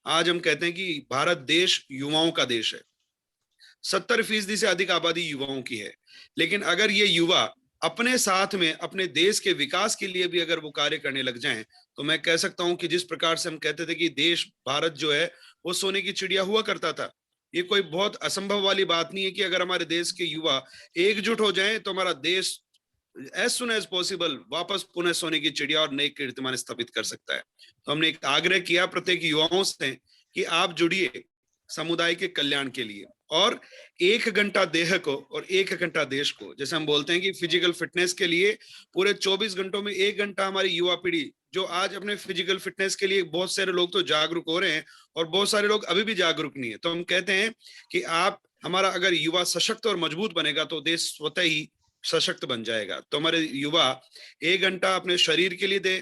आज हम कहते हैं कि भारत देश युवाओं का देश है, 70% से अधिक आबादी युवाओं की है। लेकिन अगर ये युवा अपने साथ में अपने देश के विकास के लिए भी अगर वो कार्य करने लग जाएं, तो मैं कह सकता हूं कि जिस प्रकार से हम कहते थे कि देश भारत जो है वो सोने की चिड़िया हुआ करता था, ये कोई बहुत असंभव वाली बात नहीं है कि अगर हमारे देश के युवा एकजुट हो जाएं तो हमारा देश एज सुन एज पॉसिबल वापस पुनः सोने की चिड़िया और नए कीर्तिमान स्थापित कर सकता है। तो हमने एक आग्रह किया प्रत्येक युवाओं से कि आप जुड़िए समुदाय के कल्याण के लिए, और 1 घंटा देह को और 1 घंटा देश को। जैसे हम बोलते हैं कि फिजिकल फिटनेस के लिए पूरे 24 घंटों में 1 घंटा हमारी युवा पीढ़ी, जो आज अपने फिजिकल फिटनेस के लिए बहुत सारे लोग तो जागरूक हो रहे हैं और बहुत सारे लोग अभी भी जागरूक नहीं है, तो हम कहते हैं कि आप हमारा अगर युवा सशक्त और मजबूत बनेगा तो देश स्वतः ही सशक्त बन जाएगा। तो हमारे युवा 1 घंटा अपने शरीर के लिए दें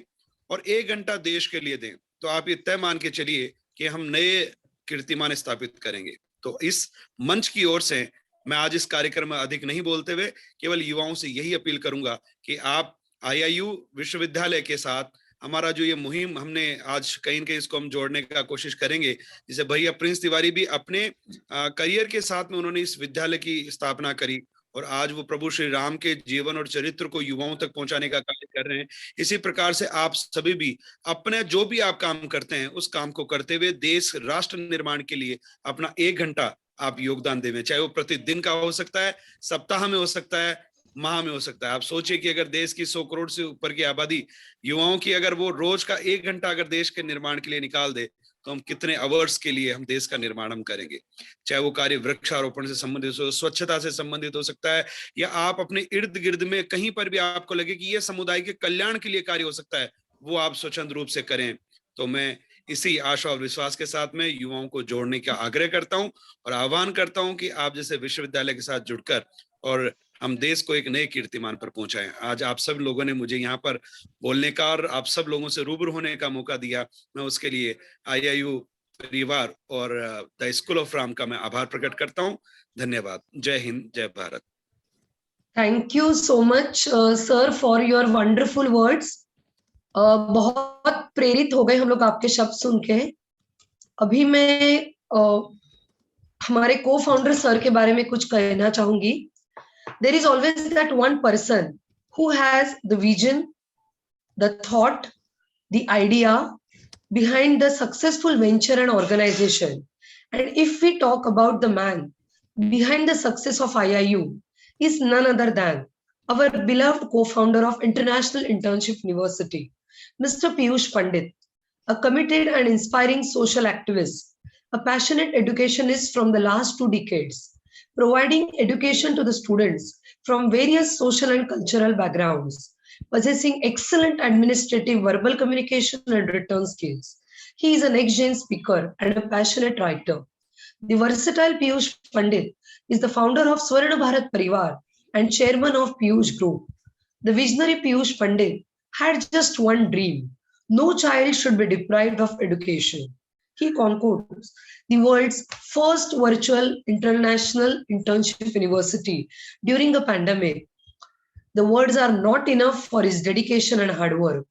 और 1 घंटा देश के लिए दें, तो आप ये तय मान के चलिए कि हम नए कीर्तिमान स्थापित करेंगे। तो इस मंच की ओर से मैं आज इस कार्यक्रम में अधिक नहीं बोलते हुए केवल युवाओं से यही अपील करूंगा कि आप IIU विश्वविद्यालय के साथ हमारा जो ये मुहिम हमने आज कहीं न कहीं इसको हम जोड़ने का कोशिश करेंगे। जैसे भैया प्रिंस तिवारी भी अपने करियर के साथ में उन्होंने इस विद्यालय की स्थापना करी और आज वो प्रभु श्री राम के जीवन और चरित्र को युवाओं तक पहुंचाने का कार्य कर रहे हैं। इसी प्रकार से आप सभी भी अपने जो भी आप काम करते हैं उस काम को करते हुए देश राष्ट्र निर्माण के लिए अपना 1 घंटा आप योगदान देवें, चाहे वो प्रतिदिन का हो सकता है, सप्ताह में हो सकता है, माह में हो सकता है। आप सोचिए कि अगर देश की 100 करोड़ से ऊपर की आबादी युवाओं की अगर वो रोज का 1 घंटा अगर देश के निर्माण के लिए निकाल दे तो हम कितने अवर्स के लिए हम देश का निर्माण हम करेंगे। चाहे वो कार्य वृक्षारोपण से संबंधित हो, स्वच्छता से संबंधित हो सकता है, या आप अपने इर्द गिर्द में कहीं पर भी आपको लगे कि ये समुदाय के कल्याण के लिए कार्य हो सकता है, वो आप स्वच्छंद रूप से करें। तो मैं इसी आशा और विश्वास के साथ में युवाओं को जोड़ने का आग्रह करता हूं और आह्वान करता हूं कि आप जैसे विश्वविद्यालय के साथ जुड़कर और हम देश को एक नए कीर्तिमान पर पहुंचाएं। आज आप सब लोगों ने मुझे यहाँ पर बोलने का और आप सब लोगों से रूबरू होने का मौका दिया, मैं उसके लिए IIU परिवार और द स्कूल ऑफ राम का मैं आभार प्रकट करता हूँ। धन्यवाद। जय हिंद, जय Bharat. Thank you so much sir for your wonderful words. बहुत प्रेरित हो गए हम लोग आपके शब्द सुन के। अभी मैं हमारे को फाउंडर सर के बारे में कुछ कहना चाहूंगी। There is always that one person who has the vision, the thought, the idea behind the successful venture and organization. And if we talk about the man behind the success of IIU, is none other than our beloved co-founder of International Internship University, Mr. Piyush Pandit, a committed and inspiring social activist, a passionate educationist from the last 2 decades, providing education to the students from various social and cultural backgrounds, possessing excellent administrative, verbal communication and written skills. He is an next-gen speaker and a passionate writer. The versatile Piyush Pandit is the founder of Swarna Bharat Parivar and chairman of Piyush Group. The visionary Piyush Pandit had just one dream: no child should be deprived of education. He conquered the world's first virtual international internship university during the pandemic. The words are not enough for his dedication and hard work.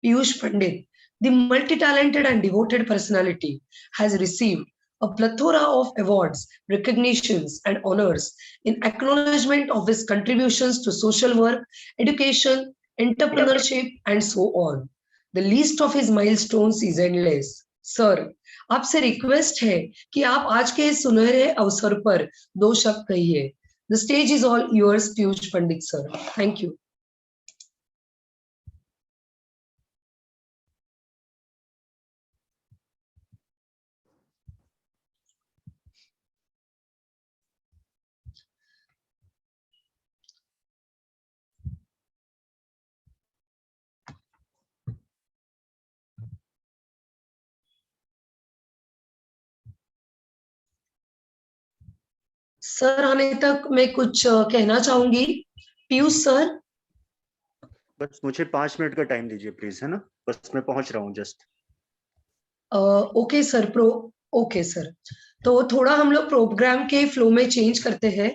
Piyush Pandit, the multi-talented and devoted personality, has received a plethora of awards, recognitions, and honors in acknowledgement of his contributions to social work, education, entrepreneurship, and so on. The list of his milestones is endless. Sir, आपसे request है कि आप आज के इस सुनहरे अवसर पर 2 शब्द कहिए। The stage is all yours, Piyush Pandit sir. Thank you. Sir आने तक मैं कुछ कहना चाहूंगी। पीयूष सर, बस मुझे 5 मिनट का टाइम दीजिए प्लीज, है ना? बस मैं पहुंच रहा हूँ just. Okay sir, okay sir. तो थोड़ा हम लोग प्रोग्राम के फ्लो में चेंज करते हैं।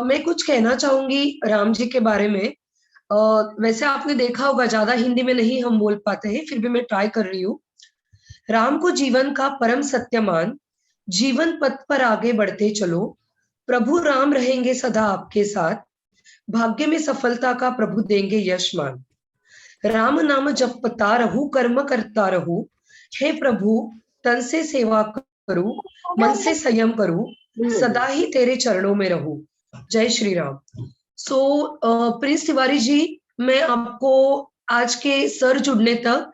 मैं कुछ कहना चाहूंगी राम जी के बारे में। वैसे आपने देखा होगा ज्यादा हिंदी में नहीं हम बोल पाते हैं, फिर भी मैं ट्राई कर रही हूँ। राम को जीवन का परम सत्य मान, जीवन पथ पर आगे बढ़ते चलो, प्रभु राम रहेंगे सदा आपके साथ, भाग्य में सफलता का प्रभु देंगे यशमान। राम नाम जपता रहूं, कर्म करता रहूं, हे प्रभु तन से सेवा करूं, मन से संयम करूं, सदा ही तेरे चरणों में रहूं। जय श्री राम। सो प्रिंस तिवारी जी, मैं आपको आज के सर जुड़ने तक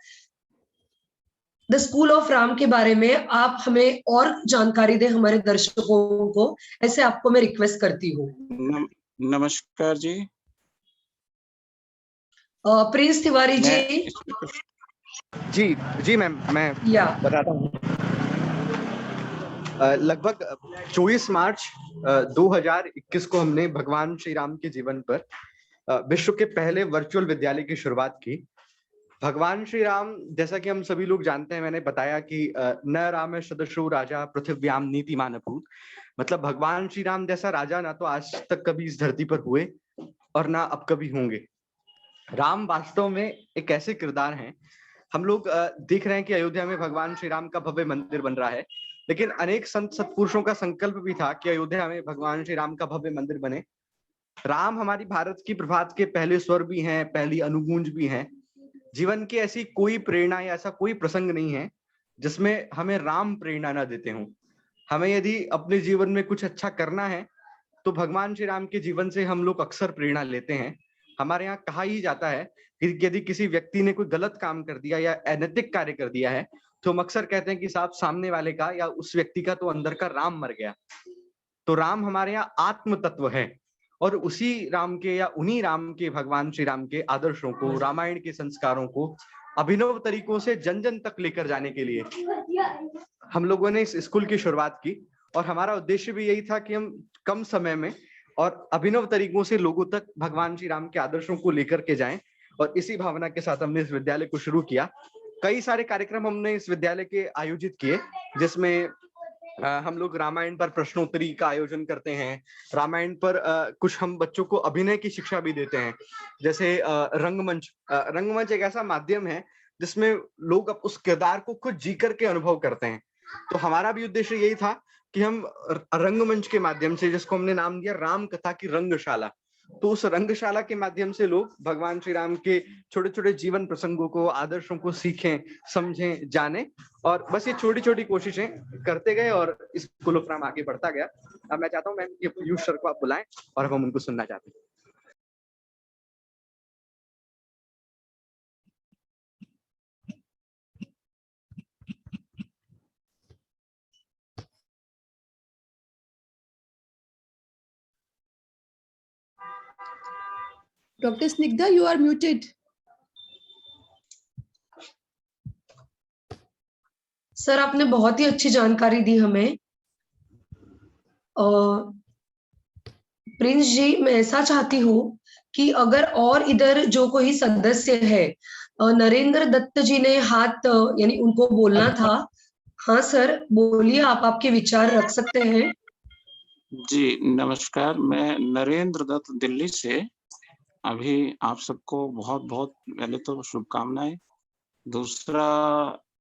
द स्कूल ऑफ राम के बारे में आप हमें और जानकारी दें हमारे दर्शकों को, ऐसे आपको मैं रिक्वेस्ट करती हूँ। नमस्कार जी। प्रिंस तिवारी जी। जी जी मैम, मैं बताता हूँ। लगभग 24 मार्च 2021 को हमने भगवान श्री राम के जीवन पर विश्व के पहले वर्चुअल विद्यालय की शुरुआत की। भगवान श्री राम, जैसा कि हम सभी लोग जानते हैं, मैंने बताया कि न राम सदृशो राजा पृथिव्याम नीतिमान अभूत्। मतलब भगवान श्री राम जैसा राजा ना तो आज तक कभी इस धरती पर हुए और ना अब कभी होंगे। राम वास्तव में एक ऐसे किरदार हैं। हम लोग देख रहे हैं कि अयोध्या में भगवान श्री राम का भव्य मंदिर बन रहा है, लेकिन अनेक संत सत्पुरुषों का संकल्प भी था कि अयोध्या में भगवान श्री राम का भव्य मंदिर बने। राम हमारी भारत की प्रभात के पहले स्वर भी हैं, पहली अनुगूंज भी हैं। जीवन की ऐसी कोई प्रेरणा या ऐसा कोई प्रसंग नहीं है जिसमें हमें राम प्रेरणा ना देते हों। हमें यदि अपने जीवन में कुछ अच्छा करना है तो भगवान श्री राम के जीवन से हम लोग अक्सर प्रेरणा लेते हैं। हमारे यहाँ कहा ही जाता है कि यदि किसी व्यक्ति ने कोई गलत काम कर दिया या अनैतिक कार्य कर दिया है तो हम अक्सर कहते हैं कि साहब सामने वाले का या उस व्यक्ति का तो अंदर का राम मर गया। तो राम हमारे यहाँ आत्म तत्व है और उसी राम के या उन्हीं राम के, भगवान श्री राम के आदर्शों को, रामायण के संस्कारों को अभिनव तरीकों से जन जन तक लेकर जाने के लिए हम लोगों ने इस स्कूल की शुरुआत की। और हमारा उद्देश्य भी यही था कि हम कम समय में और अभिनव तरीकों से लोगों तक भगवान श्री राम के आदर्शों को लेकर के जाएं। और इसी भावना के साथ हमने इस विद्यालय को शुरू किया। कई सारे कार्यक्रम हमने इस विद्यालय के आयोजित किए, जिसमें हम लोग रामायण पर प्रश्नोत्तरी का आयोजन करते हैं। रामायण पर कुछ हम बच्चों को अभिनय की शिक्षा भी देते हैं, जैसे रंगमंच। रंगमंच एक ऐसा माध्यम है जिसमें लोग उस किरदार को खुद जी करके अनुभव करते हैं। तो हमारा भी उद्देश्य यही था कि हम रंगमंच के माध्यम से, जिसको हमने नाम दिया राम कथा की रंगशाला, तो उस रंगशाला के माध्यम से लोग भगवान श्री राम के छोटे छोटे जीवन प्रसंगों को, आदर्शों को सीखें, समझें, जाने। और बस ये छोटी छोटी कोशिशें करते गए और इस स्कूल ऑफ राम आगे बढ़ता गया। अब मैं चाहता हूँ मैम कि पीयूष सर को आप बुलाएं और हम उनको सुनना चाहते हैं। Dr. Snigdha, you are muted. Sir, आपने बहुत ही अच्छी जानकारी दी हमें। प्रिंस जी, मैं ऐसा चाहती हूँ कि अगर और इधर जो कोई सदस्य है, नरेंद्र दत्त जी ने हाथ यानी उनको बोलना था। हाँ सर, बोलिए, आप आपके विचार रख सकते हैं। जी नमस्कार, मैं नरेंद्र दत्त दिल्ली से। अभी आप सबको बहुत बहुत पहले तो शुभकामनाएं। दूसरा,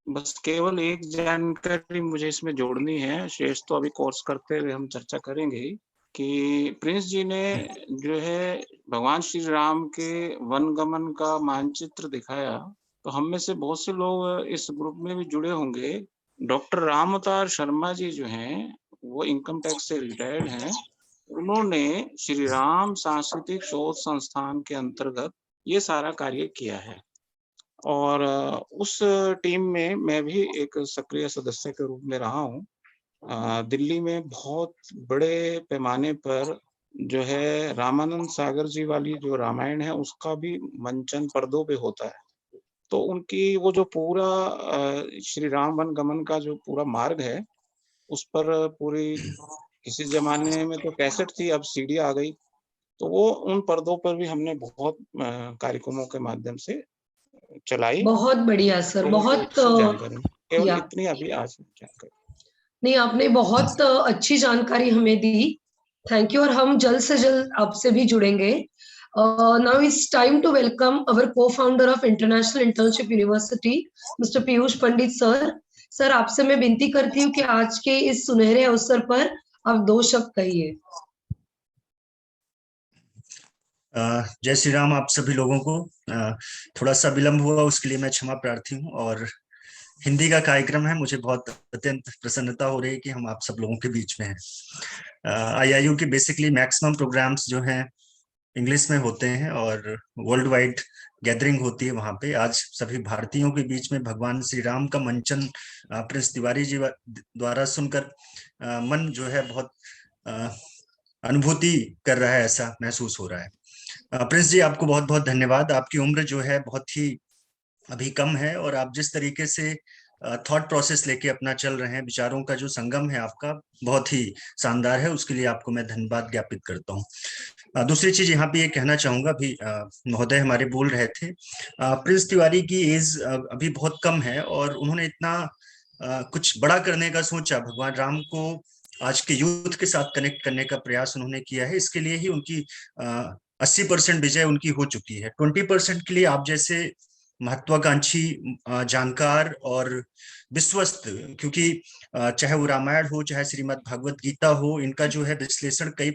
बस केवल एक जानकारी मुझे इसमें जोड़नी है, शेष तो अभी कोर्स करते हुए हम चर्चा करेंगे ही, कि प्रिंस जी ने जो है भगवान श्री राम के वनगमन का मानचित्र दिखाया। तो हम में से बहुत से लोग इस ग्रुप में भी जुड़े होंगे। डॉक्टर राम अवतार शर्मा जी जो हैं, वो इनकम टैक्स से रिटायर्ड हैं। उन्होंने श्री राम सांस्कृतिक शोध संस्थान के अंतर्गत ये सारा कार्य किया है और उस टीम में मैं भी एक सक्रिय सदस्य के रूप में रहा हूँ। दिल्ली में बहुत बड़े पैमाने पर जो है रामानंद सागर जी वाली जो रामायण है उसका भी मंचन पर्दों पे होता है। तो उनकी वो जो पूरा श्री राम वन गमन का जो पूरा मार्ग है, उस पर पूरी, किसी जमाने में तो कैसेट थी, अब सीडी आ गई, तो वो उन पर्दों पर भी हमने बहुत कार्यक्रमों के माध्यम से चलाई। बहुत बढ़िया सर, बहुत केवल इतनी अभी आज जानकारी। नहीं, आपने बहुत अच्छी जानकारी हमें दी, थैंक यू। और हम जल्द से जल्द आपसे भी जुड़ेंगे। Now it's time to welcome our co-founder of international internship university, mister Piyush Pandit sir. Sir, आपसे मैं विनती करती हूँ कि आज के इस सुनहरे अवसर पर आप 2 शब्द कहिए। जय श्री राम आप सभी लोगों को। थोड़ा सा विलंब हुआ, उसके लिए मैं क्षमा प्रार्थी हूँ। और हिंदी का कार्यक्रम है, मुझे बहुत अत्यंत प्रसन्नता हो रही है कि हम आप सब लोगों के बीच में हैं। आईआईयू के बेसिकली मैक्सिमम प्रोग्राम्स जो हैं इंग्लिश में होते हैं और वर्ल्ड वाइड गैदरिंग होती है वहां पे। आज सभी भारतीयों के बीच में भगवान श्री राम का मंचन प्रिंस तिवारी जी द्वारा सुनकर मन जो है बहुत अनुभूति कर रहा है, ऐसा महसूस हो रहा है। प्रिंस जी, आपको बहुत बहुत धन्यवाद। आपकी उम्र जो है बहुत ही अभी कम है और आप जिस तरीके से थॉट प्रोसेस लेके अपना चल रहे हैं, विचारों का जो संगम है आपका बहुत ही शानदार है। उसके लिए आपको मैं धन्यवाद ज्ञापित करता हूँ। दूसरी चीज यहाँ पे ये कहना चाहूंगा, अभी महोदय हमारे बोल रहे थे, प्रिंस तिवारी की एज अभी बहुत कम है और उन्होंने इतना कुछ बड़ा करने का सोचा, भगवान राम को आज के यूथ के साथ कनेक्ट करने का प्रयास उन्होंने किया है। इसके लिए ही उनकी 80% विजय उनकी हो चुकी है। 20% के लिए आप जैसे महत्वाकांक्षी, जानकार और विश्वस्त, क्योंकि चाहे वो रामायण हो चाहे श्रीमद् भागवत गीता हो, इनका जो है विश्लेषण कई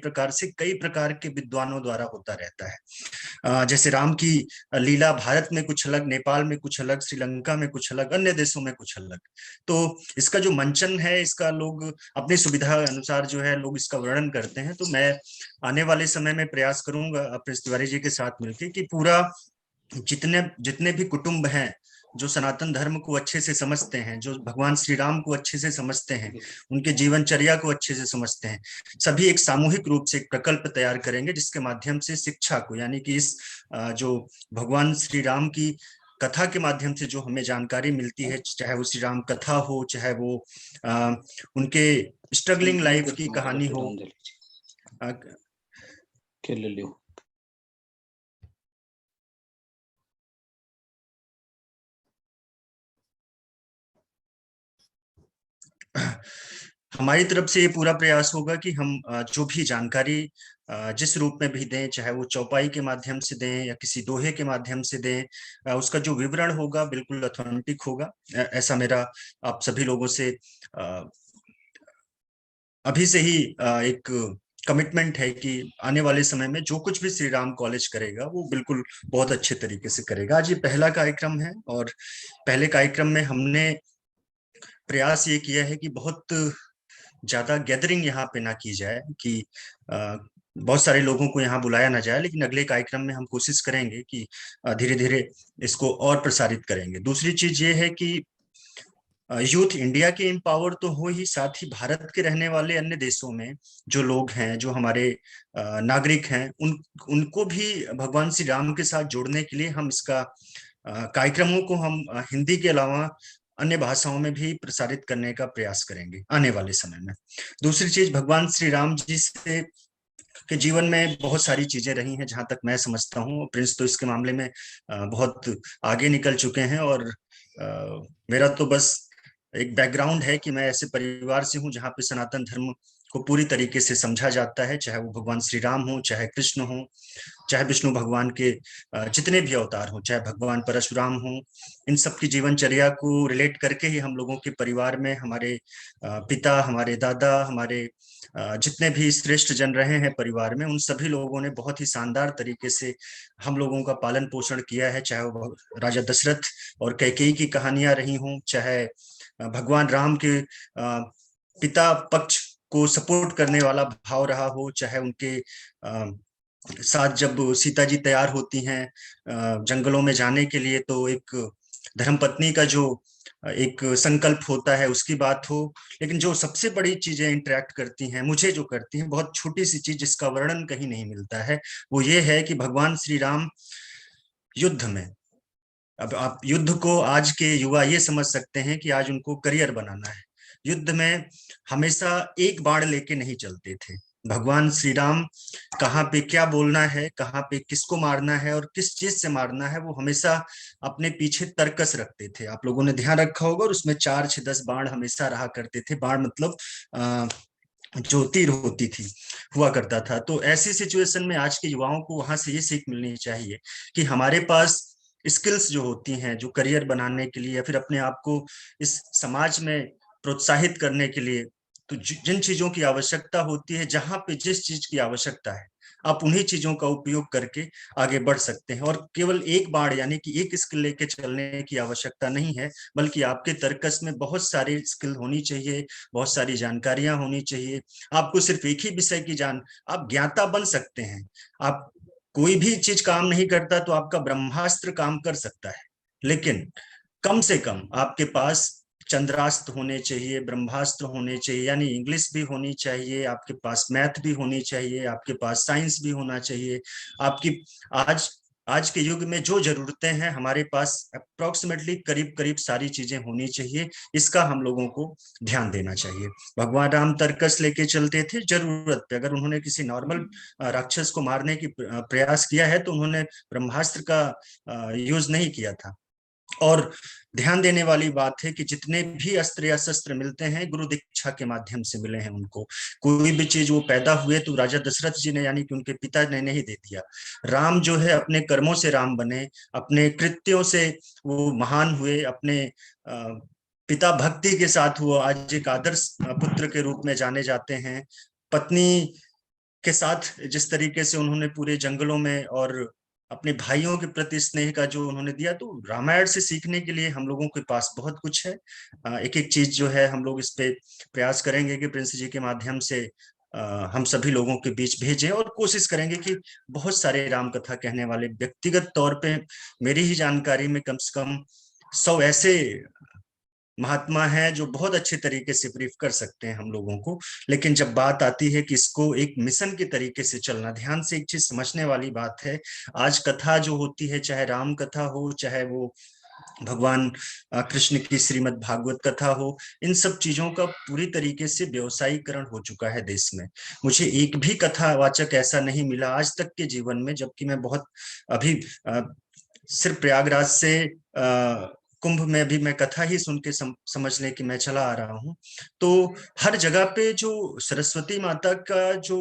प्रकार के विद्वानों द्वारा होता रहता है। जैसे राम की लीला भारत में कुछ अलग, नेपाल में कुछ अलग, श्रीलंका में कुछ अलग, अन्य देशों में कुछ अलग। तो इसका जो मंचन है, इसका लोग अपनी सुविधा अनुसार जो है लोग इसका वर्णन करते हैं। तो मैं आने वाले समय में प्रयास करूंगा प्रिंस तिवारी जी के साथ मिलकर कि पूरा जितने भी कुटुंब हैं जो सनातन धर्म को अच्छे से समझते हैं, जो भगवान श्री राम को अच्छे से समझते हैं, उनके जीवनचर्या को अच्छे से समझते हैं, सभी एक सामूहिक रूप से एक प्रकल्प तैयार करेंगे जिसके माध्यम से शिक्षा को, यानी कि इस जो भगवान श्री राम की कथा के माध्यम से जो हमें जानकारी मिलती है, चाहे वो श्री राम कथा हो, चाहे वो उनके स्ट्रगलिंग लाइफ की कहानी हो। हमारी तरफ से ये पूरा प्रयास होगा कि हम जो भी जानकारी जिस रूप में भी दें, चाहे वो चौपाई के माध्यम से दें या किसी दोहे के माध्यम से दें, उसका जो विवरण होगा बिल्कुल ऑथेंटिक होगा। ऐसा मेरा आप सभी लोगों से अभी से ही एक कमिटमेंट है कि आने वाले समय में जो कुछ भी श्री राम कॉलेज करेगा वो बिल्कुल बहुत अच्छे तरीके से करेगा। आज ये पहला कार्यक्रम है और पहले कार्यक्रम में हमने प्रयास ये किया है कि बहुत ज्यादा गैदरिंग यहाँ पे ना की जाए, कि बहुत सारे लोगों को यहाँ बुलाया ना जाए, लेकिन अगले कार्यक्रम में हम कोशिश करेंगे कि धीरे धीरे इसको और प्रसारित करेंगे। दूसरी चीज ये है कि यूथ इंडिया के एम्पावर तो हो ही, साथ ही भारत के रहने वाले अन्य देशों में जो लोग हैं, जो हमारे नागरिक हैं, उनको भी भगवान श्री राम के साथ जोड़ने के लिए हम इसका कार्यक्रमों को हम हिंदी के अलावा अन्य भाषाओं में भी प्रसारित करने का प्रयास करेंगे आने वाले समय में। दूसरी चीज, भगवान श्री राम जी से के जीवन में बहुत सारी चीजें रही हैं जहां तक मैं समझता हूँ। प्रिंस तो इसके मामले में बहुत आगे निकल चुके हैं और मेरा तो बस एक बैकग्राउंड है कि मैं ऐसे परिवार से हूँ जहाँ पे सनातन धर्म को पूरी तरीके से समझा जाता है, चाहे वो भगवान श्री राम हो, चाहे कृष्ण हो, चाहे विष्णु भगवान के जितने भी अवतार हो, चाहे भगवान परशुराम हो, इन सब की जीवनचर्या को रिलेट करके ही हम लोगों के परिवार में हमारे पिता, हमारे दादा, हमारे जितने भी श्रेष्ठ जन रहे हैं परिवार में, उन सभी लोगों ने बहुत ही शानदार तरीके से हम लोगों का पालन पोषण किया है। चाहे वो राजा दशरथ और कैकेयी की कहानियां रही हों, चाहे भगवान राम के पिता पक्ष को सपोर्ट करने वाला भाव रहा हो, चाहे उनके साथ जब सीता जी तैयार होती हैं जंगलों में जाने के लिए, तो एक धर्मपत्नी का जो एक संकल्प होता है उसकी बात हो। लेकिन जो सबसे बड़ी चीजें इंटरेक्ट करती हैं, मुझे जो करती हैं, बहुत छोटी सी चीज जिसका वर्णन कहीं नहीं मिलता है, वो ये है कि भगवान श्री राम युद्ध में, अब आप युद्ध को आज के युवा ये समझ सकते हैं कि आज उनको करियर बनाना है, युद्ध में हमेशा एक बाण लेके नहीं चलते थे। भगवान श्री राम कहाँ पे क्या बोलना है, कहाँ पे किसको मारना है और किस चीज से मारना है, वो हमेशा अपने पीछे तर्कस रखते थे। आप लोगों ने ध्यान रखा होगा, और उसमें 4, 6, 10 बाण हमेशा रहा करते थे। बाण मतलब जो तीर होती थी, हुआ करता था। तो ऐसी सिचुएशन में आज के युवाओं को वहां से ये सीख मिलनी चाहिए कि हमारे पास स्किल्स जो होती हैं, जो करियर बनाने के लिए या फिर अपने आप को इस समाज में प्रोत्साहित करने के लिए, तो जिन चीजों की आवश्यकता होती है, जहां पे जिस चीज की आवश्यकता है, आप उन्हीं चीजों का उपयोग करके आगे बढ़ सकते हैं। और केवल एक बाण यानी कि एक स्किल लेके चलने की आवश्यकता नहीं है, बल्कि आपके तर्कस में बहुत सारी स्किल होनी चाहिए, बहुत सारी जानकारियां होनी चाहिए। आपको सिर्फ एक ही विषय की आप ज्ञाता बन सकते हैं। आप कोई भी चीज काम नहीं करता तो आपका ब्रह्मास्त्र काम कर सकता है, लेकिन कम से कम आपके पास चंद्रास्त्र होने चाहिए, ब्रह्मास्त्र होने चाहिए, यानी इंग्लिश भी होनी चाहिए, आपके पास मैथ भी होनी चाहिए, आपके पास साइंस भी होना चाहिए। आपकी आज आज के युग में जो जरूरतें हैं हमारे पास अप्रोक्सीमेटली करीब करीब सारी चीजें होनी चाहिए। इसका हम लोगों को ध्यान देना चाहिए। भगवान राम तर्कस लेके चलते थे जरूरत पे। अगर उन्होंने किसी नॉर्मल राक्षस को मारने की प्रयास किया है तो उन्होंने ब्रह्मास्त्र का यूज नहीं किया था। और ध्यान देने वाली बात है कि जितने भी अस्त्र या शस्त्र मिलते हैं गुरु दीक्षा के माध्यम से मिले हैं उनको। कोई भी चीज वो पैदा हुए तो राजा दशरथ जी ने यानी कि उनके पिता ने नहीं दे दिया। राम जो है अपने कर्मों से राम बने, अपने कृत्यों से वो महान हुए, अपने पिता भक्ति के साथ वो आज एक आदर्श पुत्र के रूप में जाने जाते हैं। पत्नी के साथ जिस तरीके से उन्होंने पूरे जंगलों में और अपने भाइयों के प्रति स्नेह का जो उन्होंने दिया, तो रामायण से सीखने के लिए हम लोगों के पास बहुत कुछ है। एक एक चीज जो है हम लोग इस पे प्रयास करेंगे कि प्रिंस जी के माध्यम से हम सभी लोगों के बीच भेजें, और कोशिश करेंगे कि बहुत सारे राम कथा कहने वाले, व्यक्तिगत तौर पे मेरी ही जानकारी में कम से कम 100 ऐसे महात्मा है जो बहुत अच्छे तरीके से ब्रीफ कर सकते हैं हम लोगों को। लेकिन जब बात आती है कि इसको एक मिशन के तरीके से चलना, ध्यान से एक चीज समझने वाली बात है। आज कथा जो होती है, चाहे राम कथा हो, चाहे वो भगवान कृष्ण की श्रीमद् भागवत कथा हो, इन सब चीजों का पूरी तरीके से व्यवसायीकरण हो चुका है देश में। मुझे एक भी कथावाचक ऐसा नहीं मिला आज तक के जीवन में, जबकि मैं बहुत अभी सिर्फ प्रयागराज से कुंभ में भी मैं कथा ही सुन के समझ लें कि मैं चला आ रहा हूँ। तो हर जगह पे जो सरस्वती माता का जो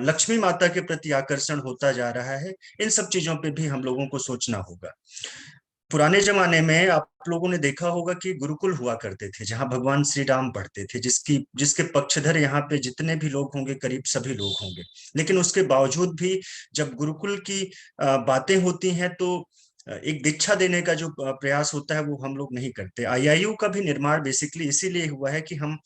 लक्ष्मी माता के प्रति आकर्षण होता जा रहा है, इन सब चीजों पे भी हम लोगों को सोचना होगा। पुराने जमाने में आप लोगों ने देखा होगा कि गुरुकुल हुआ करते थे जहां भगवान श्री राम पढ़ते थे, जिसके पक्षधर यहाँ पे जितने भी लोग होंगे करीब सभी लोग होंगे। लेकिन उसके बावजूद भी जब गुरुकुल की बातें होती हैं तो एक दीक्षा देने का जो प्रयास होता है वो हम लोग नहीं करते। आईआईयू का भी निर्माण बेसिकली इसीलिए हुआ है कि हम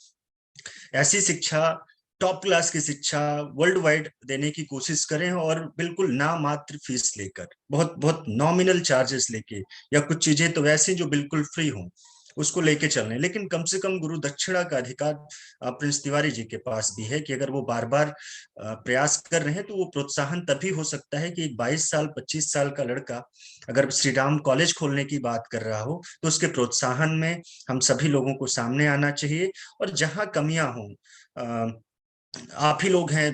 ऐसी शिक्षा, टॉप क्लास की शिक्षा वर्ल्ड वाइड देने की कोशिश करें, और बिल्कुल ना मात्र फीस लेकर, बहुत बहुत नॉमिनल चार्जेस लेके, या कुछ चीजें तो वैसी जो बिल्कुल फ्री हो उसको लेके चलने। लेकिन कम से कम गुरु दक्षिणा का अधिकार प्रिंस तिवारी जी के पास भी है कि अगर वो बार बार प्रयास कर रहे हैं तो वो प्रोत्साहन तभी हो सकता है कि एक 22 साल 25 साल का लड़का अगर श्री राम कॉलेज खोलने की बात कर रहा हो तो उसके प्रोत्साहन में हम सभी लोगों को सामने आना चाहिए। और जहां कमियां हों, आप ही लोग हैं,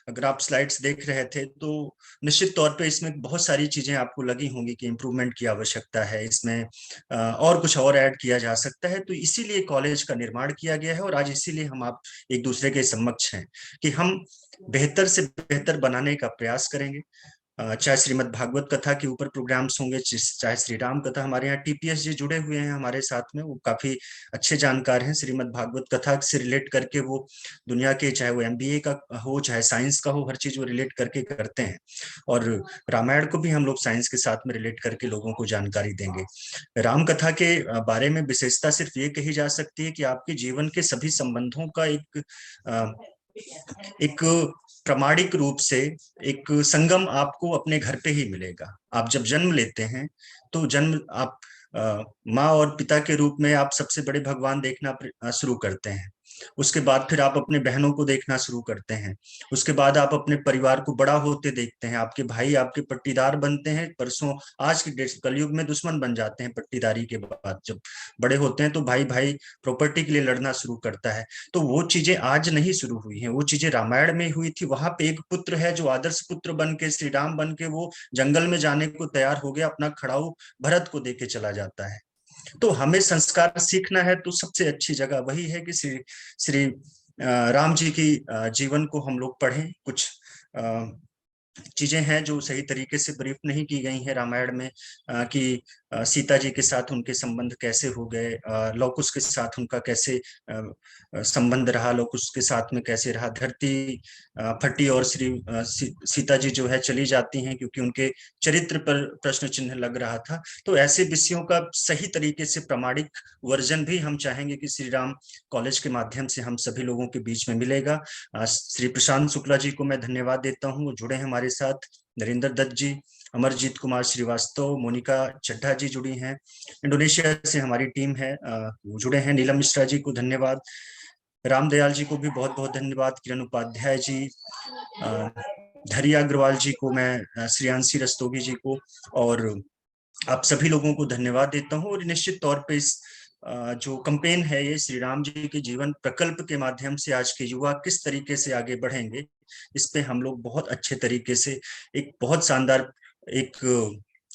अगर आप स्लाइड्स देख रहे थे तो निश्चित तौर पे इसमें बहुत सारी चीजें आपको लगी होंगी कि इम्प्रूवमेंट की आवश्यकता है, इसमें और कुछ और ऐड किया जा सकता है। तो इसीलिए कॉलेज का निर्माण किया गया है, और आज इसीलिए हम आप एक दूसरे के समक्ष हैं कि हम बेहतर से बेहतर बनाने का प्रयास करेंगे। चाहे श्रीमद् भागवत कथा के ऊपर प्रोग्राम्स होंगे, चाहे श्री राम कथा। हमारे यहाँ टीपीएस जी जुड़े हुए हैं हमारे साथ में, वो काफी अच्छे जानकार हैं। श्रीमद् भागवत कथा से रिलेट करके वो दुनिया के, चाहे वो एमबीए का हो चाहे साइंस का हो, हर चीज वो रिलेट करके करते हैं। और रामायण को भी हम लोग साइंस के साथ में रिलेट करके लोगों को जानकारी देंगे। राम कथा के बारे में विशेषता सिर्फ ये कही जा सकती है कि आपके जीवन के सभी संबंधों का एक प्रामाणिक रूप से एक संगम आपको अपने घर पे ही मिलेगा। आप जब जन्म लेते हैं तो जन्म आप माँ और पिता के रूप में आप सबसे बड़े भगवान देखना शुरू करते हैं। उसके बाद फिर आप अपने बहनों को देखना शुरू करते हैं। उसके बाद आप अपने परिवार को बड़ा होते देखते हैं। आपके भाई आपके पट्टीदार बनते हैं, परसों आज के कलयुग में दुश्मन बन जाते हैं पट्टीदारी के बाद। जब बड़े होते हैं तो भाई भाई प्रॉपर्टी के लिए लड़ना शुरू करता है। तो वो चीजें आज नहीं शुरू हुई हैं, वो चीजें रामायण में हुई थी। वहां पे एक पुत्र है जो आदर्श पुत्र बन के, श्री राम बन के वो जंगल में जाने को तैयार हो गया, अपना खड़ाऊ भरत को देके चला जाता है। तो हमें संस्कार सीखना है तो सबसे अच्छी जगह वही है कि श्री राम जी की जीवन को हम लोग पढ़ें। कुछ चीजें हैं जो सही तरीके से ब्रीफ नहीं की गई हैं रामायण में, कि सीता जी के साथ उनके संबंध कैसे हो गए, लौकुश के साथ उनका कैसे संबंध रहा, लौकुश के साथ में कैसे रहा, धरती फटी और सीता जी जो है चली जाती हैं क्योंकि उनके चरित्र पर प्रश्न चिन्ह लग रहा था। तो ऐसे विषयों का सही तरीके से प्रामाणिक वर्जन भी हम चाहेंगे कि श्री राम कॉलेज के माध्यम से हम सभी लोगों के बीच में मिलेगा। श्री प्रशांत शुक्ला जी को मैं धन्यवाद देता हूँ, वो जुड़े हैं हमारे साथ, नरेंद्र दत्त जी, अमरजीत कुमार श्रीवास्तव, मोनिका चड्ढा जी जुड़ी हैं, इंडोनेशिया से हमारी टीम है वो जुड़े हैं, नीलम मिश्रा जी को धन्यवाद, रामदयाल जी को भी बहुत बहुत धन्यवाद, किरण उपाध्याय जी, धरिया अग्रवाल जी को मैं, श्रेयांशी रस्तोगी जी को, और आप सभी लोगों को धन्यवाद देता हूँ। और निश्चित तौर पे इस जो कैंपेन है, ये श्री राम जी के जीवन प्रकल्प के माध्यम से आज के युवा किस तरीके से आगे बढ़ेंगे, इस पे हम लोग बहुत अच्छे तरीके से एक बहुत शानदार एक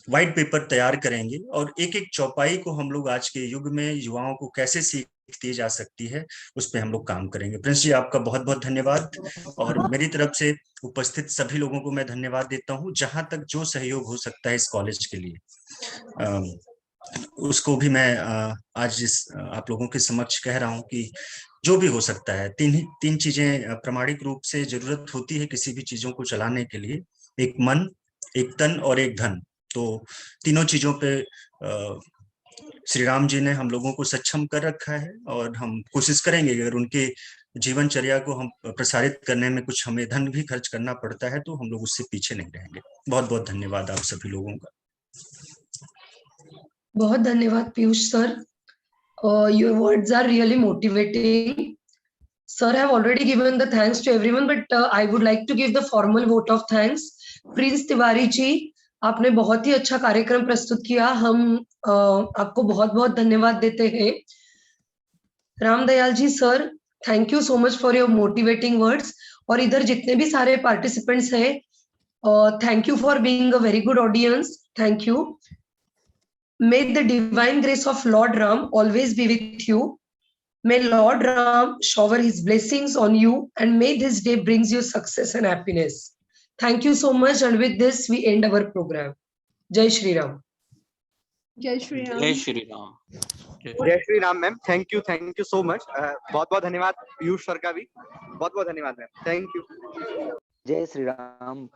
व्हाइट पेपर तैयार करेंगे, और एक एक चौपाई को हम लोग आज के युग में युवाओं को कैसे सीख दी जा सकती है उस पे हम लोग काम करेंगे। प्रिंस जी, आपका बहुत बहुत धन्यवाद, और मेरी तरफ से उपस्थित सभी लोगों को मैं धन्यवाद देता हूँ। जहां तक जो सहयोग हो सकता है इस कॉलेज के लिए उसको भी मैं आज आप लोगों के समक्ष कह रहा हूँ कि जो भी हो सकता है, तीन चीजें प्रामाणिक रूप से जरूरत होती है किसी भी चीजों को चलाने के लिए, एक मन, एक तन और एक धन। तो तीनों चीजों पे श्री राम जी ने हम लोगों को सक्षम कर रखा है, और हम कोशिश करेंगे अगर उनके जीवनचर्या को हम प्रसारित करने में कुछ हमें धन भी खर्च करना पड़ता है तो हम लोग उससे पीछे नहीं रहेंगे। बहुत बहुत धन्यवाद आप सभी लोगों का। बहुत धन्यवाद Piyush sir, your words are really motivating. Sir have already given the thanks to everyone, but I would like to give the formal vote of thanks. Prince Tiwari ji, आपने बहुत ही अच्छा कार्यक्रम प्रस्तुत किया, हम आपको बहुत बहुत धन्यवाद देते हैं। Ramdayal ji sir, thank you so much for your motivating words. और इधर जितने भी सारे पार्टिसिपेंट्स हैं, thank you for being a very good audience, thank you. May the divine grace of Lord Ram always be with you. May Lord Ram shower his blessings on you, and may this day brings you success and happiness. Thank you so much, and with this we end our program. Jai Shri Ram. Jai Shri Ram. जय श्री राम। जय Shri Ram ma'am, thank you so much, बहुत बहुत धन्यवाद Piyush sir का भी, बहुत बहुत धन्यवाद मैम, थैंक यू। जय श्री राम।